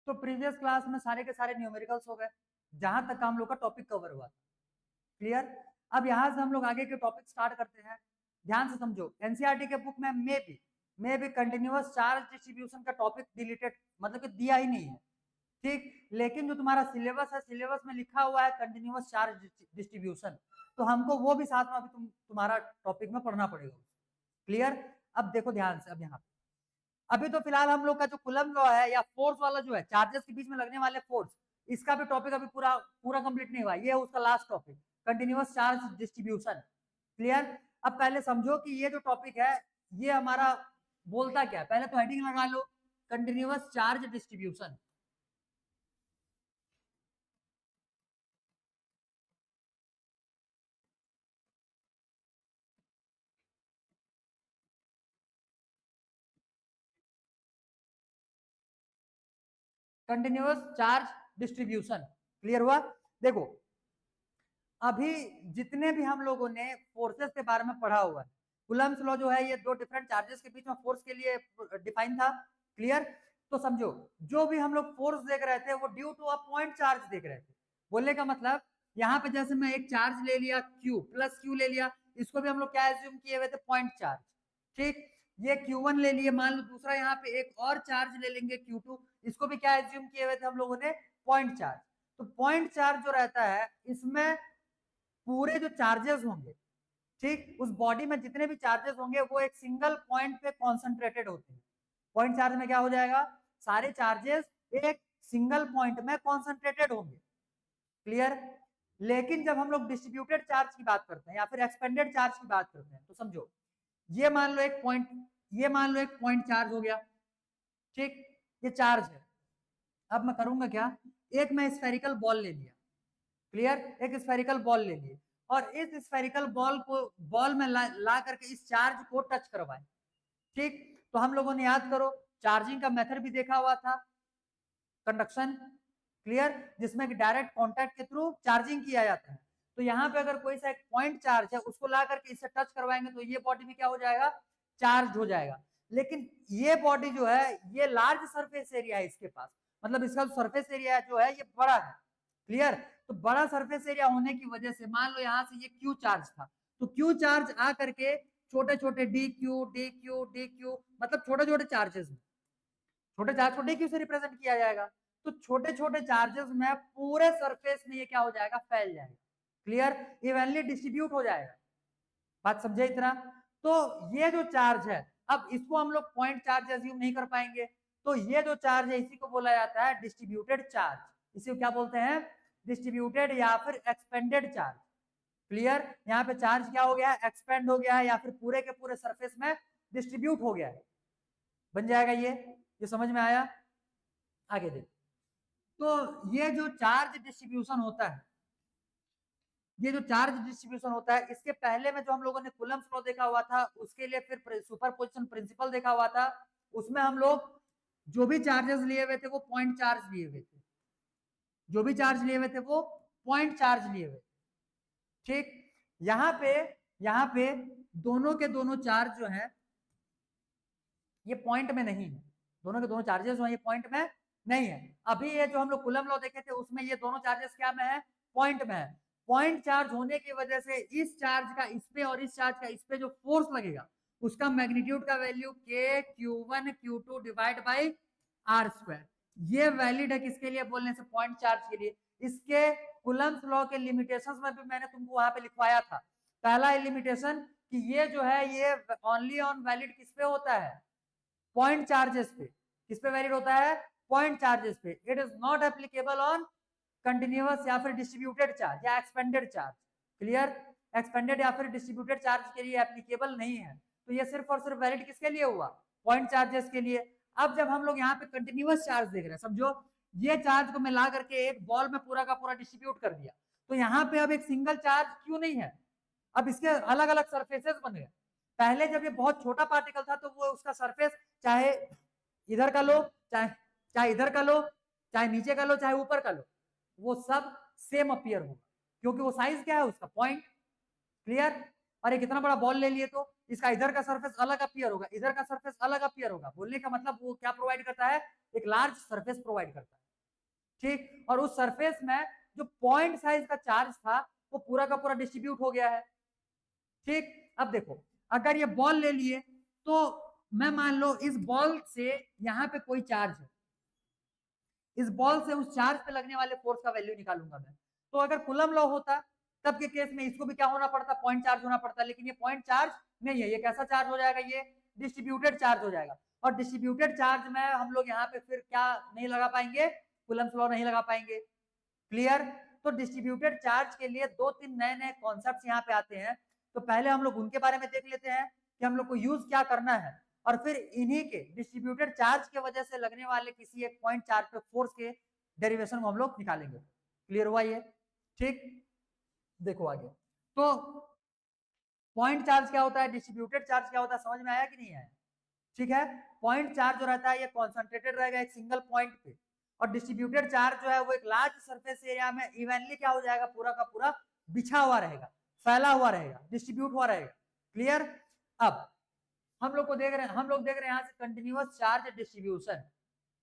तो previous class में सारे के सारे न्यूमेरिकल्स हो गए, जहां तक हम लोग का टॉपिक कवर हुआ। क्लियर? अब यहां से हम लोग आगे के टॉपिक स्टार्ट करते हैं। ध्यान से समझो, एनसीईआरटी के बुक में मे भी कंटिन्यूअस चार्ज डिस्ट्रीब्यूशन का टॉपिक डिलीटेड, मतलब कि दिया ही नहीं है, ठीक। लेकिन जो तुम्हारा सिलेबस है, सिलेबस में लिखा हुआ है कंटिन्यूअस चार्ज डिस्ट्रीब्यूशन, तो हमको वो भी साथ में अभी तुम्हारा टॉपिक में पढ़ना पड़ेगा। क्लियर? अब देखो ध्यान से, अब यहाँ अभी तो फिलहाल हम लोग का जो कूलम लॉ है या फोर्स वाला जो है, चार्जेस के बीच में लगने वाले फोर्स, इसका भी टॉपिक अभी पूरा पूरा कंप्लीट नहीं हुआ। ये है उसका last topic, continuous charge distribution. Clear? अब पहले समझो कि ये जो टॉपिक है ये हमारा बोलता क्या है, पहले तो हेडिंग लगा लो, continuous charge distribution. Continuous charge distribution. Clear हुआ? देखो, अभी जितने भी हम लोगों ने फोर्सेस के बारे में पढ़ा हुआ है, कूलम्स लॉ जो है ये दो डिफरेंट चार्जेस के बीच में फोर्स के लिए डिफाइन था। क्लियर? तो समझो, जो भी हम लोग फोर्स देख रहे थे वो due to a point charge देख रहे थे। बोलने का मतलब, यहाँ पे जैसे मैं एक चार्ज ले लिया Q प्लस Q ले लिया, इसको भी हम लोग क्या एज्यूम किए हुए थे, पॉइंट चार्ज। ठीक, ये Q1 ले लिए, मान लो दूसरा यहाँ पे एक और चार्ज ले लेंगे Q2, इसको भी क्या एज्यूम किए हुए थे हम लोगों ने, पॉइंट चार्ज। तो पॉइंट चार्ज जो रहता है इसमें पूरे जो चार्जेस होंगे, ठीक, उस बॉडी में जितने भी चार्जेस होंगे वो एक सिंगल पॉइंट पे कॉन्सेंट्रेटेड होते हैं। पॉइंट चार्ज में क्या हो जाएगा, सारे चार्जेस एक सिंगल पॉइंट में कॉन्सेंट्रेटेड होंगे। क्लियर? लेकिन जब हम लोग डिस्ट्रीब्यूटेड चार्ज की बात करते हैं या फिर एक्सपेंडेड चार्ज की बात करते हैं, तो समझो, ये मान लो एक पॉइंट, ये मान लो एक पॉइंट चार्ज हो गया, ठीक, ये चार्ज है। अब मैं करूंगा क्या, एक मैं स्फेरिकल बॉल ले लिया। क्लियर? एक स्फेरिकल बॉल ले लिए और इस स्फेरिकल बॉल को बॉल में ला करके इस चार्ज को टच करवाए। ठीक, तो हम लोगों ने याद करो चार्जिंग का मेथड भी देखा हुआ था, कंडक्शन। क्लियर? जिसमें कि डायरेक्ट कांटेक्ट के थ्रू चार्जिंग किया जाता है। तो यहाँ पे अगर कोई सा एक पॉइंट चार्ज है उसको ला करके इससे टच करवाएंगे तो ये बॉडी भी क्या हो जाएगा, चार्ज हो जाएगा। लेकिन ये बॉडी जो है ये लार्ज सरफेस एरिया है इसके पास, मतलब इसका सरफेस एरिया जो है ये बड़ा है। क्लियर? तो बड़ा सरफेस एरिया होने की वजह से मान लो यहाँ से ये क्यू चार्ज था, तो क्यू चार्ज आ करके छोटे छोटे D Q D Q D Q, मतलब छोटे छोटे चार्जेस में, छोटे चार्ज को डी क्यू से रिप्रेजेंट किया जाएगा। तो छोटे छोटे चार्जेस में पूरे सरफेस में ये क्या हो जाएगा, फैल जाएगा। क्लियर? इवनली डिस्ट्रीब्यूट हो जाएगा। बात समझे इतना? तो ये जो चार्ज है, अब इसको हम लोग पॉइंट चार्ज एज्यूम नहीं कर पाएंगे, तो ये जो चार्ज है इसी को बोला जाता है डिस्ट्रीब्यूटेड चार्ज। इसी को क्या बोलते हैं, डिस्ट्रीब्यूटेड या फिर एक्सपेंडेड चार्ज। क्लियर? यहाँ पे चार्ज क्या हो गया है, एक्सपेंड हो गया है या फिर पूरे के पूरे सरफेस में डिस्ट्रीब्यूट हो गया है। बन जाएगा ये समझ में आया? आगे देखो, तो ये जो चार्ज डिस्ट्रीब्यूशन होता है, ये जो चार्ज डिस्ट्रीब्यूशन होता है, इसके पहले में जो हम लोगों ने कूलम्स लॉ देखा हुआ था, उसके लिए फिर सुपरपोजिशन प्रिंसिपल देखा हुआ था। उसमें हम लोग जो भी चार्जेस लिए हुए थे वो पॉइंट चार्ज लिए हुए थे, जो भी चार्ज लिए हुए थे वो पॉइंट चार्ज लिए हुए थे। ठीक, यहाँ पे दोनों के दोनों चार्ज जो है ये पॉइंट में नहीं है, दोनों के दोनों चार्जेस जो है ये पॉइंट में नहीं है। अभी ये जो हम लोग कूलम लॉ देखे थे उसमें ये दोनों चार्जेस क्या में है, पॉइंट में है। पॉइंट चार्ज होने की वजह से इस चार्ज का इस पे और इस चार्ज का इस पे जो फोर्स लगेगा उसका मैग्नीट्यूड का value k q1 q2 divide by are square. ये वैलिड है किसके लिए, बोलने से पॉइंट चार्ज के लिए। इसके कूलम्स लॉ के लिमिटेशंस में भी मैंने तुमको वहां पे लिखवाया था। पहला लिमिटेशन कि ये जो है ये ओनली ऑन वैलिड किस पे होता है, पॉइंट चार्जेस पे। किस पे वैलिड होता है, पॉइंट चार्जेस पे। It is not applicable on continuous या फिर डिस्ट्रीब्यूटेड चार्ज या एक्सपेंडेड चार्ज। क्लियर? एक्सपेंडेड या फिर डिस्ट्रीब्यूटेड चार्ज के लिए एप्लीकेबल नहीं है। तो ये सिर्फ और सिर्फ वैलिड किसके लिए हुआ, पॉइंट चार्जेस के लिए। अब जब हम लोग यहाँ पे कंटिन्यूअस चार्ज देख रहे हैं, समझो ये चार्ज को मैं ला करके एक बॉल में पूरा का पूरा डिस्ट्रीब्यूट कर दिया, तो यहाँ पे अब एक सिंगल चार्ज क्यों नहीं है, अब इसके अलग अलग सरफेसेस बन गए। पहले जब ये बहुत छोटा पार्टिकल था तो वो उसका सरफेस चाहे इधर का लो, चाहे चाहे इधर का लो, चाहे नीचे का लो, चाहे ऊपर का लो, वो सब सेम अपीयर होगा, क्योंकि वो साइज क्या है उसका, पॉइंट। क्लियर? और एक इतना बड़ा बॉल ले लिए तो इसका इधर का सरफेस अलग अपीयर होगा, इधर का सरफेस अलग अपीयर होगा। बोलने का मतलब वो क्या प्रोवाइड करता है, एक लार्ज सरफेस प्रोवाइड करता है, ठीक। और उस सरफेस में जो पॉइंट साइज का चार्ज था वो पूरा का पूरा डिस्ट्रीब्यूट हो गया है, ठीक। अब देखो अगर ये बॉल ले लिए तो मैं मान लो इस बॉल से यहाँ पे कोई चार्ज है, इस बॉल से उस चार्ज पे लगने वाले फोर्स का वैल्यू निकालूंगा मैं। तो अगर कूलम लॉ होता तब के केस में इसको भी क्या होना पड़ता, पॉइंट चार्ज होना पड़ता, लेकिन ये पॉइंट चार्ज नहीं है, ये कैसा चार्ज हो जाएगा, ये डिस्ट्रीब्यूटेड चार्ज हो जाएगा। और डिस्ट्रीब्यूटेड चार्ज में हम लोग यहाँ पे फिर क्या नहीं लगा पाएंगे, कूलम्स लॉ नहीं लगा पाएंगे, क्लियर। तो डिस्ट्रीब्यूटेड चार्ज के लिए दो तीन नए नए कॉन्सेप्ट यहाँ पे आते हैं, तो पहले हम लोग उनके बारे में देख लेते हैं कि हम लोग को यूज क्या करना है, और फिर इन्हीं के डिस्ट्रीब्यूटेड चार्ज के वजह से लगने वाले किसी एक पॉइंट चार्ज पे फोर्स के डेरिवेशन को हम लोग निकालेंगे। क्लियर हुआ ये, ठीक। देखो आगे, तो पॉइंट चार्ज क्या होता है, डिस्ट्रीब्यूटेड चार्ज क्या होता है, समझ में आया कि नहीं आया, ठीक है। पॉइंट चार्ज जो रहता है ये कॉन्सेंट्रेटेड रहेगा एक सिंगल पॉइंट पे, और डिस्ट्रीब्यूटेड चार्ज जो है वो एक लार्ज सरफेस एरिया में इवनली क्या हो जाएगा, पूरा का पूरा बिछा हुआ रहेगा, फैला हुआ रहेगा, डिस्ट्रीब्यूट हुआ रहेगा, क्लियर। अब हम लोग देख रहे हैं यहाँ से कंटिन्यूअस चार्ज डिस्ट्रीब्यूशन,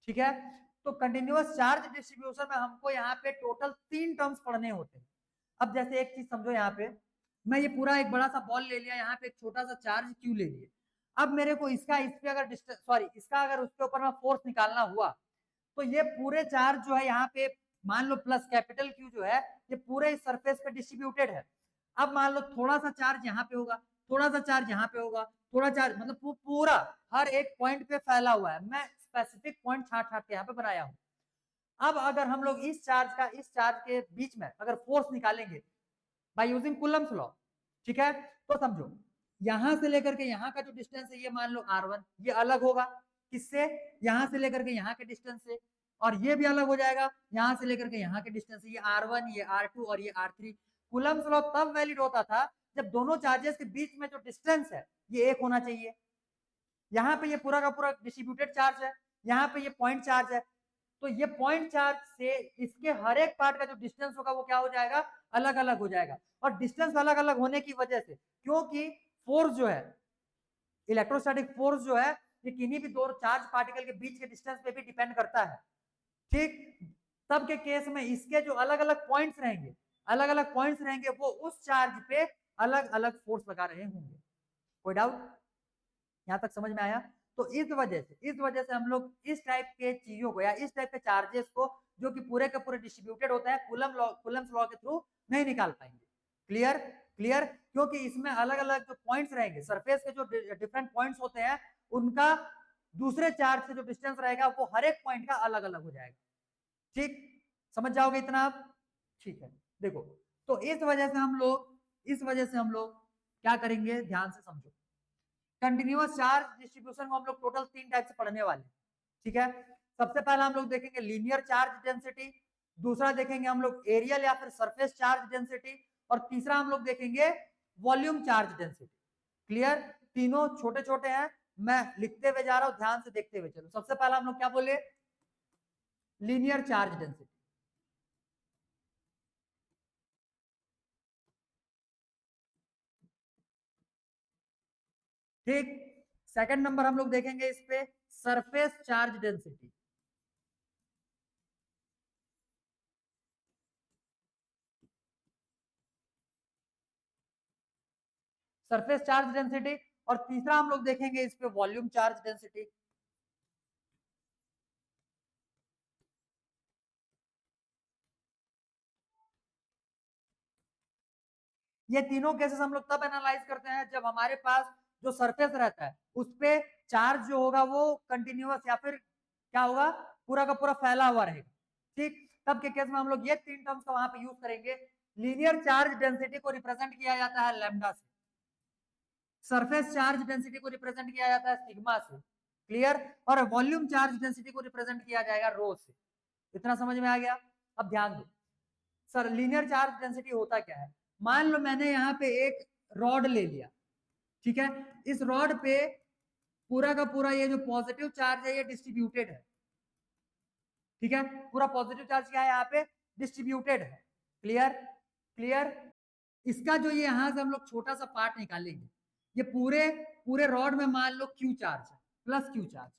ठीक है। तो कंटिन्यूअस चार्ज डिस्ट्रीब्यूशन में हमको यहाँ पे टोटल 3 टर्म्स पढ़ने होते हैं। अब जैसे एक चीज समझो, यहाँ पे मैं ये पूरा एक बड़ा सा बॉल ले लिया, यहाँ पे एक छोटा सा चार्ज क्यू ले लिया। अब मेरे को इसका इस पे अगर इसका अगर उसके ऊपर में फोर्स निकालना हुआ तो ये पूरे चार्ज जो है यहाँ पे मान लो प्लस कैपिटल क्यू जो है ये पूरे इस सरफेस पे डिस्ट्रीब्यूटेड है। अब मान लो थोड़ा सा चार्ज यहाँ पे होगा, थोड़ा सा चार्ज यहाँ पे होगा, थोड़ा चार्ज मतलब पूरा हर एक पॉइंट पे फैला हुआ है, मैं स्पेसिफिक पॉइंट छाट छाट के यहाँ पे बनाया हूँ। अब अगर हम लोग इस चार्ज के बीच में अगर फोर्स निकालेंगे बाय यूजिंग कूलम्स लॉ, ठीक है, तो समझो यहां से लेकर के यहाँ का जो डिस्टेंस है ये मान लो r1, ये अलग होगा किससे, यहां से लेकर के यहाँ के डिस्टेंस से, और ये भी अलग हो जाएगा यहां से लेकर के यहाँ के डिस्टेंस से, ये r1, ये r2 और ये r3। कूलम्स लॉ तब वैलिड होता था जब दोनों चार्जेस के बीच में जो डिस्टेंस है ये एक होना चाहिए। यहाँ पे ये पूरा का पूरा डिस्ट्रीब्यूटेड चार्ज है, यहाँ पे ये पॉइंट चार्ज है, तो ये पॉइंट चार्ज से इसके हर एक पार्ट का जो डिस्टेंस होगा वो क्या हो जाएगा, अलग अलग हो जाएगा। और डिस्टेंस अलग अलग होने की वजह से, क्योंकि फोर्स जो है, इलेक्ट्रोस्टैटिक फोर्स जो है ये किन्हीं भी दो चार्ज पार्टिकल के बीच के डिस्टेंस पे भी डिपेंड करता है, ठीक। तब के केस में इसके जो अलग अलग पॉइंट्स रहेंगे वो उस चार्ज पे अलग अलग फोर्स लगा रहे होंगे। कोई डाउट, यहां तक समझ में आया। तो इस वजह से हम लोग इस टाइप के चीजों को या इस टाइप के चार्जेस को जो कि पूरे के पूरे डिस्ट्रीब्यूटेड होता है कूलम्स लॉ के थ्रू नहीं निकाल पाएंगे। क्लियर क्लियर, क्योंकि इसमें अलग अलग जो पॉइंट्स रहेंगे, सरफेस के जो डिफरेंट पॉइंट्स होते हैं उनका दूसरे चार्ज से जो डिस्टेंस रहेगा वो हर एक पॉइंट का अलग अलग हो जाएगा, ठीक। समझ जाओगे इतना आप, ठीक है। देखो तो इस वजह से हम लोग क्या करेंगे, ध्यान से समझो। कंटिन्यूअस चार्ज डिस्ट्रीब्यूशन को हम लोग टोटल 3 टाइप से पढ़ने वाले हैं, ठीक है। सबसे पहला हम लोग देखेंगे लीनियर चार्ज डेंसिटी, दूसरा देखेंगे हम लोग एरियल या फिर सरफेस चार्ज डेंसिटी, और तीसरा हम लोग देखेंगे वॉल्यूम चार्ज डेंसिटी। क्लियर, तीनों छोटे छोटे हैं, मैं लिखते हुए जा रहा हूं, ध्यान से देखते हुए चलो। सबसे पहला हम लोग क्या बोले, लीनियर चार्ज डेंसिटी, ठीक। सेकंड नंबर हम लोग देखेंगे इस पे surface charge density, surface charge density, और तीसरा हम लोग देखेंगे इस पे वॉल्यूम चार्ज डेंसिटी। ये तीनों केसेस हम लोग तब एनालाइज करते हैं जब हमारे पास जो सरफेस रहता है उस पे चार्ज जो होगा वो कंटिन्यूअस या फिर क्या होगा, पूरा का पूरा फैला हुआ रहेगा, ठीक। तब के केस में हम लोग ये 3 टर्म्स का वहां पे यूज करेंगे। लीनियर चार्ज डेंसिटी को रिप्रेजेंट किया जाता है लैम्डा से, सरफेस चार्ज डेंसिटी को रिप्रेजेंट किया जाता है सिग्मा से, क्लियर, और वॉल्यूम चार्ज डेंसिटी को रिप्रेजेंट किया जाएगा रो से। इतना समझ में आ गया। अब ध्यान दो, सर लीनियर चार्ज डेंसिटी होता क्या है, मान लो मैंने यहाँ पे एक रॉड ले लिया, ठीक है, इस रॉड पे पूरा का पूरा ये जो पॉजिटिव चार्ज है ये डिस्ट्रीब्यूटेड है, ठीक है, पूरा पॉजिटिव चार्ज क्या है यहाँ पे डिस्ट्रीब्यूटेड है। क्लियर क्लियर, इसका जो ये यहां से हम लोग छोटा सा पार्ट निकालेंगे, ये पूरे पूरे रॉड में मान लो क्यू चार्ज है, प्लस क्यू चार्ज,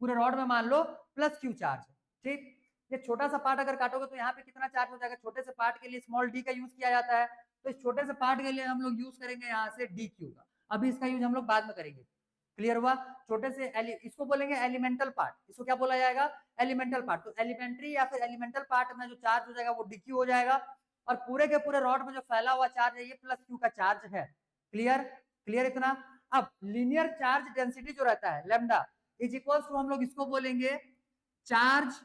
पूरे रॉड में मान लो प्लस क्यू चार्ज है, ठीक। ये छोटा सा पार्ट अगर काटोगे तो यहाँ पे कितना चार्ज हो जाएगा, छोटे से पार्ट के लिए स्मॉल डी का यूज किया जाता है, तो इस छोटे से पार्ट के लिए हम लोग यूज करेंगे यहाँ से डी क्यू का, अभी इसका यूज हम लोग बाद में करेंगे। क्लियर हुआ? छोटे से इसको बोलेंगे एलिमेंटल पार्ट, इसको क्या बोला जाएगा, एलिमेंटल पार्ट। तो एलिमेंट्री या फिर एलिमेंटल पार्ट में जो चार्ज हो जाएगा वो डी क्यू हो जाएगा, और पूरे के पूरे रॉड में जो फैला हुआ चार्ज है ये प्लस क्यू का चार्ज है। क्लियर? क्लियर इतना? अब लीनियर चार्ज डेंसिटी जो रहता है लैम्डा इज इक्वल टू हम लोग इसको बोलेंगे चार्ज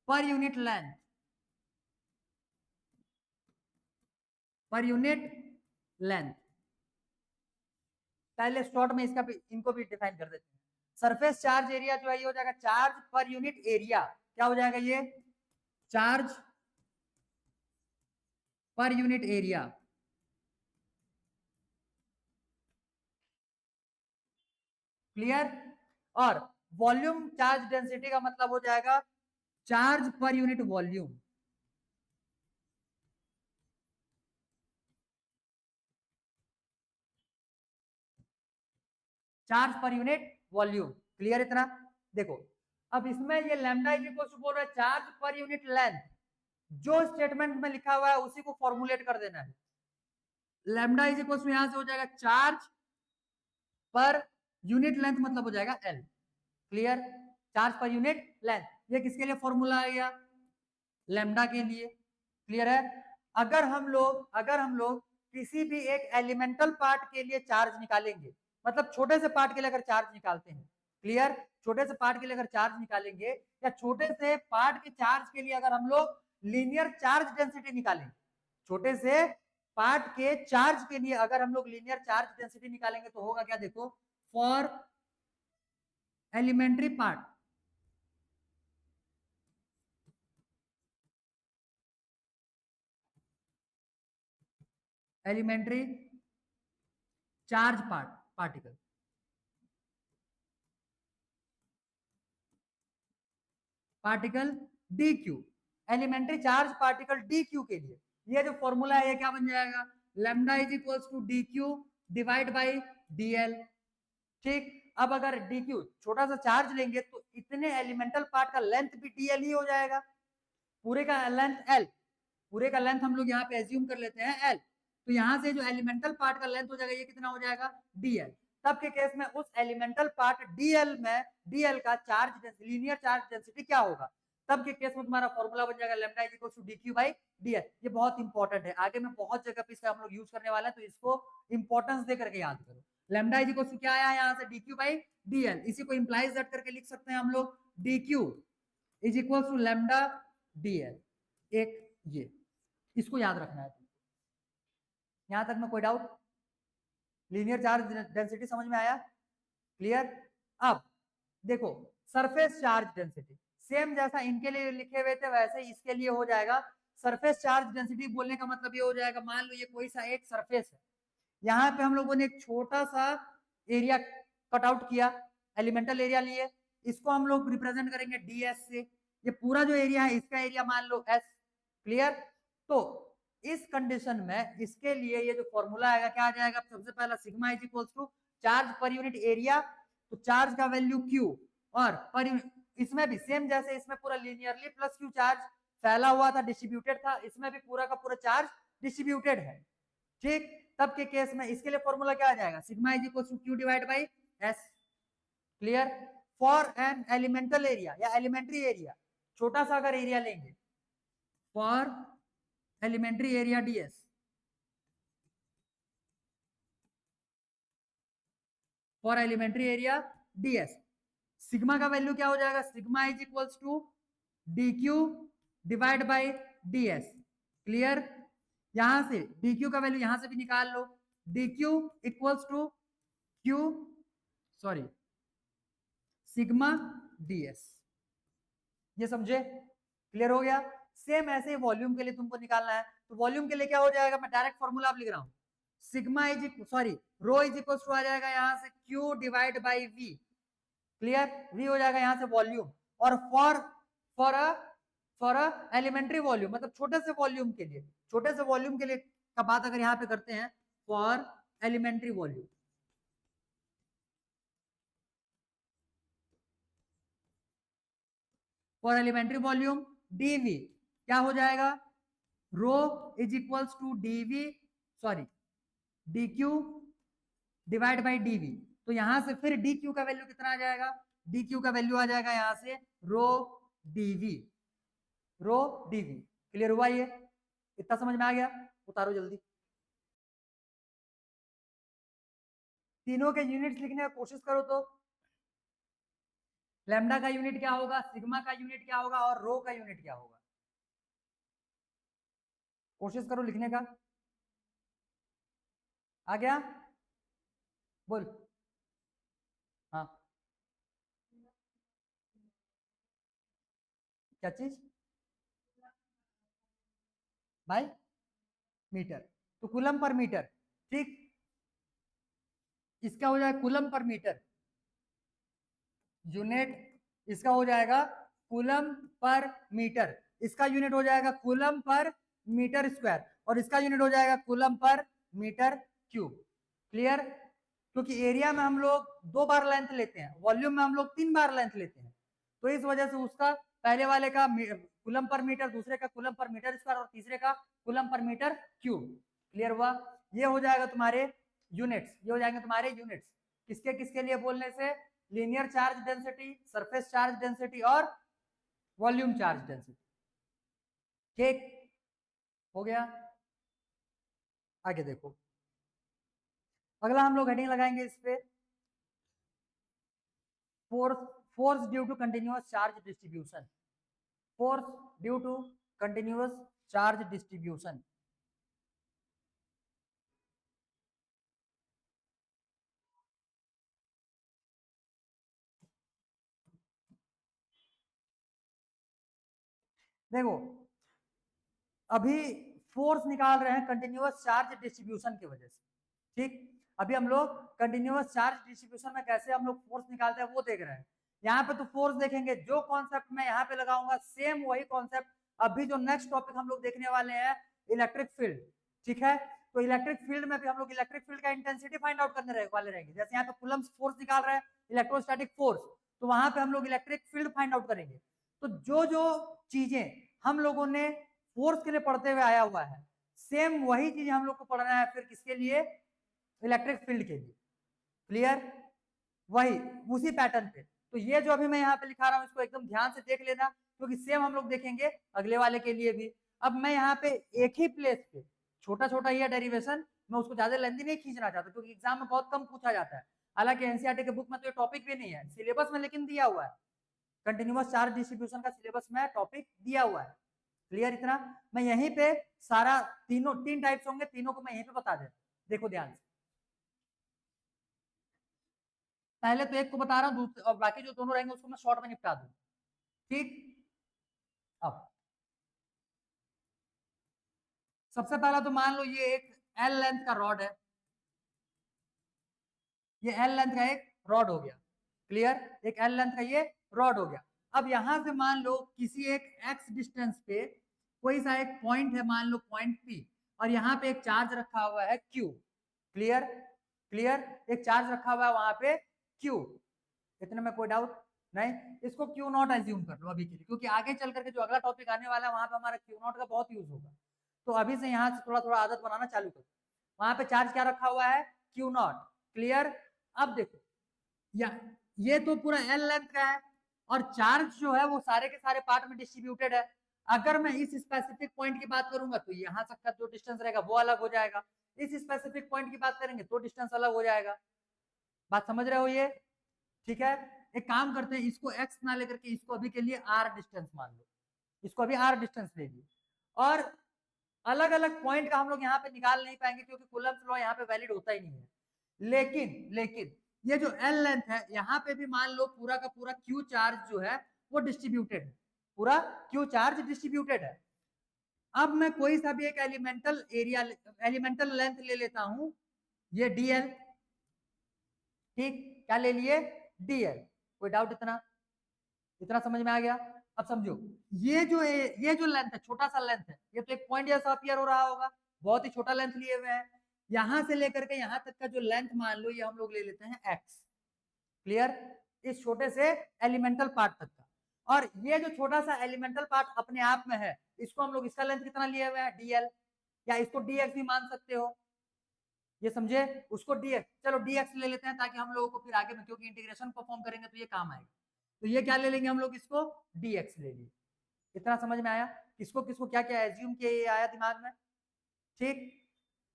पर unit length, per unit length. पहले शॉर्ट में इसका भी, इनको भी डिफाइन कर देते हैं। सरफेस चार्ज एरिया जो है ये हो जाएगा चार्ज पर यूनिट एरिया, क्या हो जाएगा ये, चार्ज पर यूनिट एरिया। क्लियर? और वॉल्यूम चार्ज डेंसिटी का मतलब हो जाएगा चार्ज पर यूनिट वॉल्यूम। चार्ज पर यूनिट वॉल्यूम। क्लियर इतना? देखो अब इसमें ये लैम्डा इज इक्वल टू बोल रहा है चार्ज पर यूनिट लेंथ, जो स्टेटमेंट में लिखा हुआ है उसी को फॉर्मुलेट कर देना है। लैम्डा इज इक्वल टू यहां से हो जाएगा चार्ज पर यूनिट लेंथ, मतलब हो जाएगा एल। क्लियर? चार्ज पर यूनिट लेंथ, ये किसके लिए फॉर्मूला आ गया, लैम्डा के लिए। क्लियर है? अगर हम लोग किसी भी एक एलिमेंटल पार्ट के लिए चार्ज निकालेंगे, मतलब छोटे से पार्ट के लिए अगर चार्ज निकालते हैं, क्लियर, छोटे से पार्ट के लिए अगर चार्ज निकालेंगे, या छोटे से पार्ट के चार्ज के लिए अगर हम लोग लीनियर चार्ज डेंसिटी निकालेंगे, छोटे से पार्ट के चार्ज के लिए अगर हम लोग लीनियर चार्ज डेंसिटी निकालेंगे तो होगा क्या, देखो, for elementary part, elementary charge particle, particle d q, elementary charge particle d q के लिए ये जो फॉर्मूला है ये क्या बन जाएगा, lambda is equals to d q divide by d l. ठीक, अब अगर डी क्यू छोटा सा चार्ज लेंगे तो इतने एलिमेंटल पार्ट का लेंथ भी डी एल ही हो जाएगा, पूरे का लेंथ एल, पूरे का लेंथ हम लोग यहाँ पे एज्यूम कर लेते हैं एल, तो यहाँ से जो एलिमेंटल पार्ट का लेंथ हो जाएगा ये कितना हो जाएगा, डीएल। तब के केस में उस एलिमेंटल पार्ट डीएल में डीएल का चार्ज लीनियर चार्ज डेंसिटी क्या होगा, तब के केस में तुम्हारा फॉर्मूला बन जाएगा lambda is equal to d q by d l. ये बहुत इंपॉर्टेंट है, आगे में बहुत जगह पे इसका हम लोग यूज करने वाले हैं, तो इसको इंपॉर्टेंस दे करके याद करो। लैम्डा इज इक्वल टू क्या आया है यहाँ से, डीक्यू बाई डीएल, इसी को इंप्लाइज दैट करके लिख सकते हैं हम लोग, d q is equal to lambda d l. एक ये इसको याद रखना है। यहां तक में कोई डाउट? लीनियर चार्ज डेंसिटी समझ में आया? क्लियर? अब देखो सरफेस चार्ज डेंसिटी सेम जैसा इनके लिए लिखे हुए थे वैसे ही इसके लिए हो जाएगा। सरफेस चार्ज डेंसिटी बोलने का मतलब ये हो जाएगा, मान लो ये कोई सा एक सरफेस है, यहाँ पे हम लोगों ने एक छोटा सा एरिया कट आउट किया, एलिमेंटल एरिया लिए, इसको हम लोग रिप्रेजेंट करेंगे ds से, ये पूरा जो एरिया है इसका एरिया मान लो s। क्लियर? तो इस कंडीशन में इसके लिए ये जो फॉर्मूला आएगा क्या आ जाएगा, सबसे पहला sigma is equals to charge पर यूनिट एरिया, तो चार्ज का वैल्यू q, और पर यूनिट इसमें भी सेम जैसे इसमें पूरा लीनियरली प्लस q चार्ज फैला हुआ था, डिस्ट्रीब्यूटेड था, इसमें भी पूरा का पूरा चार्ज डिस्ट्रीब्यूटेड है। ठीक, तब के केस में इसके लिए फॉर्मूला क्या आ जाएगा, sigma is equal to q divide by s. Clear? For an elemental area या एलिमेंट्री एरिया, छोटा सा अगर एरिया लेंगे, for elementary area d s, for elementary area d s, sigma का वैल्यू क्या हो जाएगा, sigma is equals to d q divide by d s. Clear? यहां से डी क्यू का वैल्यू यहां से भी निकाल लो, d q equals to q, sorry, sigma ds. ये समझे? क्लियर हो गया? सेम ऐसे ही वॉल्यूम के लिए तुमको निकालना है, तो वॉल्यूम के लिए क्या हो जाएगा, मैं डायरेक्ट फॉर्मूला आप लिख रहा हूं, sigma is sorry rho is equal to आ जाएगा यहां से q divide by V. Clear? V हो जाएगा यहां से वॉल्यूम, और for for a elementary volume मतलब छोटे से वॉल्यूम के लिए छोटे से वॉल्यूम के लिए का बात अगर यहाँ पे करते हैं, for elementary volume, for elementary volume dV क्या हो जाएगा, rho is equals to dV, sorry dq divide by dV. तो यहां से फिर डीक्यू का वैल्यू कितना आ जाएगा, डीक्यू का वैल्यू आ जाएगा यहां से रो डीवी, रो डीवी। क्लियर हुआ ये, इतना समझ में आ गया, उतारो जल्दी। तीनों के यूनिट्स लिखने की कोशिश करो तो लैम्डा का यूनिट क्या होगा, सिग्मा का यूनिट क्या होगा, और रो का यूनिट क्या होगा, कोशिश करो लिखने का। आ गया, बोल। हाँ, क्या चीज भाई, मीटर, तो कूलम पर मीटर, ठीक, इसका हो जाएगा कूलम पर मीटर यूनिट, इसका हो जाएगा कूलम पर मीटर, इसका यूनिट हो जाएगा कूलम पर मीटर स्क्वायर, और इसका यूनिट हो जाएगा कूलम पर मीटर क्यूब। क्लियर, क्योंकि एरिया में हम लोग 2 बार लेंथ लेते हैं, वॉल्यूम में हम लोग 3 बार लेंथ लेते हैं, तो इस वजह से उसका पहले वाले का कूलम पर मीटर, दूसरे का कूलम पर मीटर स्क्वायर, और तीसरे का कूलम पर मीटर क्यूब। क्लियर हुआ, ये हो जाएगा तुम्हारे यूनिट्स, ये हो जाएंगे तुम्हारे यूनिट्स, किसके किसके लिए बोलने से, linear charge density, surface charge density, और वॉल्यूम चार्ज डेंसिटी। ठीक हो गया, आगे देखो, अगला हम लोग हेडिंग लगाएंगे इस पे, force, force due to continuous charge distribution, force due to continuous charge distribution. देखो अभी फोर्स निकाल रहे हैं कंटिन्यूअस चार्ज डिस्ट्रीब्यूशन की वजह से, ठीक, अभी हम लोग कंटिन्यूअस चार्ज डिस्ट्रीब्यूशन में कैसे हम लोग फोर्स निकालते हैं वो देख रहे हैं। यहाँ पे तो फोर्स देखेंगे, जो कॉन्सेप्ट मैं यहाँ पे लगाऊंगा सेम वही कॉन्सेप्ट अभी जो नेक्स्ट टॉपिक हम लोग देखने वाले हैं, इलेक्ट्रिक फील्ड, ठीक है। तो इलेक्ट्रिक फील्ड में भी हम लोग इलेक्ट्रिक फील्ड का इंटेंसिटी फाइंड आउट करने वाले रहेंगे, जैसे यहाँ पे कूलम्स फोर्स निकाल रहे हैं, इलेक्ट्रोस्टैटिक फोर्स, तो वहां पे हम लोग इलेक्ट्रिक फील्ड फाइंड आउट करेंगे। तो जो जो चीजें हम लोगों ने फोर्स के लिए पढ़ते हुए आया हुआ है, सेम वही चीज हम लोग को पढ़ना है फिर किसके लिए, इलेक्ट्रिक फील्ड के लिए। क्लियर, वही उसी पैटर्न पे। तो ये जो अभी मैं यहाँ पे लिखा रहा हूँ इसको एकदम ध्यान से देख लेना, क्योंकि सेम हम लोग देखेंगे अगले वाले के लिए भी। अब मैं यहाँ पे एक ही प्लेस पे छोटा छोटा ही डेरिवेशन, मैं उसको ज्यादा लेंथी नहीं खींचना चाहता, क्योंकि एग्जाम में बहुत कम पूछा जाता है। हालांकि एनसीईआरटी के बुक में तो ये टॉपिक भी नहीं है, सिलेबस में लेकिन दिया हुआ है, कंटिन्यूअस चार्ज डिस्ट्रीब्यूशन का सिलेबस में टॉपिक दिया हुआ है। क्लियर, इतना मैं यहीं पे सारा तीनों 3 टाइप्स होंगे, तीनों को मैं यहीं पे बता दे, देखो ध्यान से। पहले तो एक को बता रहा हूँ, और बाकी जो दोनों रहेंगे उसको मैं शॉर्ट में निपटा दूँ, ठीक। अब सबसे पहला तो मान लो ये एक एल लेंथ का रॉड है, ये एल लेंथ का एक रॉड हो गया। क्लियर, एक एल लेंथ का ये रॉड हो गया। अब यहां से मान लो किसी एक एक्स डिस्टेंस पे कोई सा एक पॉइंट है, मान लो पॉइंट पी, और यहाँ पे एक चार्ज रखा हुआ है क्यू। क्लियर, क्लियर, एक चार्ज रखा हुआ है वहां पे क्यू, इतने में कोई डाउट नहीं। इसको क्यू नॉट एज्यूम कर लो अभी के लिए, क्योंकि आगे चल करके जो अगला टॉपिक आने वाला है वहां पे हमारा क्यू नॉट का बहुत यूज होगा। तो अभी से यहाँ से थोड़ा थोड़ा आदत बनाना चालू करो। वहां पे चार्ज क्या रखा हुआ है, क्यू नॉट। क्लियर, अब देखो या ये तो पूरा एल लेंथ का है, और चार्ज जो है वो सारे के सारे पार्ट में डिस्ट्रीब्यूटेड है। अगर मैं इस स्पेसिफिक पॉइंट की बात करूंगा तो यहाँ तक का जो डिस्टेंस रहेगा वो अलग हो जाएगा, इस स्पेसिफिक पॉइंट की बात करेंगे तो डिस्टेंस अलग हो जाएगा। बात समझ रहे हो ये, ठीक है। एक काम करते हैं, इसको एक्स ना लेकर के इसको अभी के लिए आर डिस्टेंस मान लो, इसको अभी आर डिस्टेंस ले लीजिए। और अलग अलग पॉइंट का हम लोग यहाँ पे निकाल नहीं पाएंगे, क्योंकि कूलम्स लॉ यहाँ पे वैलिड होता ही नहीं है। लेकिन ये जो एल लेंथ है यहाँ पे भी मान लो पूरा का पूरा क्यू चार्ज जो है वो डिस्ट्रीब्यूटेड है, पूरा क्यू चार्ज डिस्ट्रीब्यूटेड है। अब मैं कोई सा भी एक एलिमेंटल एरिया, एलिमेंटल लेंथ ले लेता हूं, ये डीएल, ठीक, क्या ले लिए, डीएल। कोई डाउट, इतना इतना समझ में आ गया। अब समझो, ये जो लेंथ है, छोटा सा लेंथ है, ये तो एक पॉइंट जैसा अपीयर हो रहा होगा, बहुत ही छोटा लेंथ लिए हुए हैं। यहां से लेकर के यहां तक का जो लेंथ मान लो, ये हम लोग ले लेते हैं x। क्लियर? इस छोटे से एलिमेंटल पार्ट तक का। और ये जो छोटा सा एलिमेंटल पार्ट अपने आप में है, इसको हम लोग, इसका लेंथ कितना लिए हुए हैं, dl, या इसको dx भी मान सकते हो, ये समझे? उसको dx, चलो dx ले लेते हैं ताकि हम लोगों को फिर आगे में, क्योंकि इंटीग्रेशन परफॉर्म करेंगे तो ये काम आएगा। तो ये क्या ले लेंगे हम लोग, इसको dx ले लिए। इतना समझ में आया? किसको किसको क्या क्या एज्यूम किया, ये आया दिमाग में? ठीक।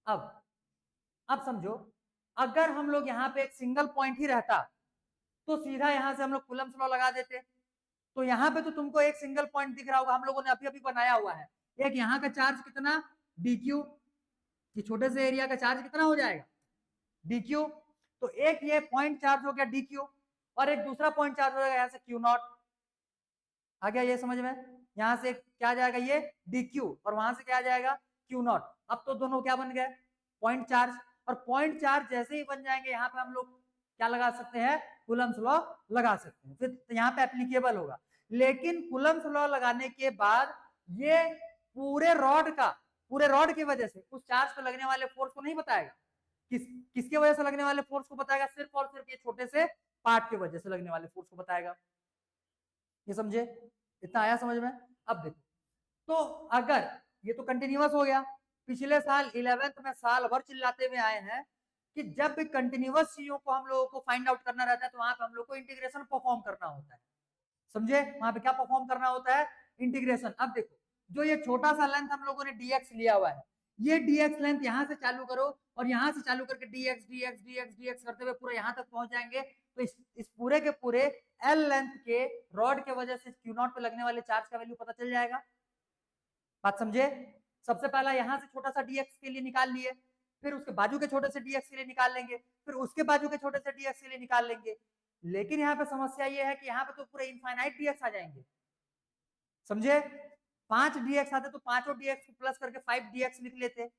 अब समझो, अगर हम लोग यहाँ पे एक सिंगल पॉइंट ही रहता तो सीधा यहाँ से हम लोग कूलम्स लॉ लगा देते। तो यहाँ पे तो तुमको एक सिंगल पॉइंट दिख रहा होगा, हम लोगों ने अभी अभी बनाया हुआ है। एक यहाँ का चार्ज कितना, dq, ये छोटे से एरिया का चार्ज कितना हो जाएगा, dq। तो एक ये पॉइंट चार्ज हो गया dq, और एक दूसरा पॉइंट चार्ज हो जाएगा यहाँ से q नॉट। आ गया ये समझ में? यहाँ से क्या आ जाएगा, ये dq, और वहां से क्या आ जाएगा, q नॉट। अब तो दोनों क्या बन गए, पॉइंट चार्ज। और पॉइंट चार्ज जैसे ही बन जाएंगे, यहाँ पे हम लोग क्या लगा सकते हैं, कूलम्स लॉ लगा सकते हैं, फिर यहाँ पे एप्लीकेबल होगा। लेकिन कूलम्स लॉ लगाने के बाद ये पूरे रॉड की वजह से उस चार्ज पे लगने वाले फोर्स को नहीं बताएगा। किसके वजह से लगने वाले फोर्स को बताएगा, सिर्फ और सिर्फ ये छोटे से पार्ट की वजह से लगने वाले फोर्स को बताएगा। ये समझे? इतना आया समझ में? अब देखो, तो अगर ये तो कंटिन्यूअस हो गया, पिछले साल 11th में साल भर चिल्लाते हुए आए हैं कि जब भी कंटिन्यूअस चीजों को हम लोगों को फाइंड आउट करना रहता है तो वहां पे हम लोग को इंटीग्रेशन परफॉर्म करना होता है। समझे? वहां पे क्या परफॉर्म करना होता है, इंटीग्रेशन। अब देखो, जो ये छोटा सा लेंथ हम लोगों ने dx लिया हुआ है, ये dx लेंथ यहां से चालू करो और यहां से चालू करके dx dx dx dx करते हुए पूरा यहां तक पहुंच जाएंगे। तो इस पूरे के पूरे l लेंथ के रॉड के वजह से q नॉट पे लगने वाले चार्ज का वैल्यू पता चल जाएगा। बात समझे? सबसे पहला यहां से छोटा सा dx के लिए निकाल लिए, फिर उसके बाजू के छोटे से dx के लिए निकाल लेंगे, फिर उसके बाजू के छोटे से dx के लिए निकाल लेंगे। लेकिन यहाँ पे समस्या ये है कि यहाँ पे तो पूरे इनफाइनाइट dx आ जाएंगे। समझे? 5 dx आते तो पांचों dx को प्लस करके 5 dx लिख लेते,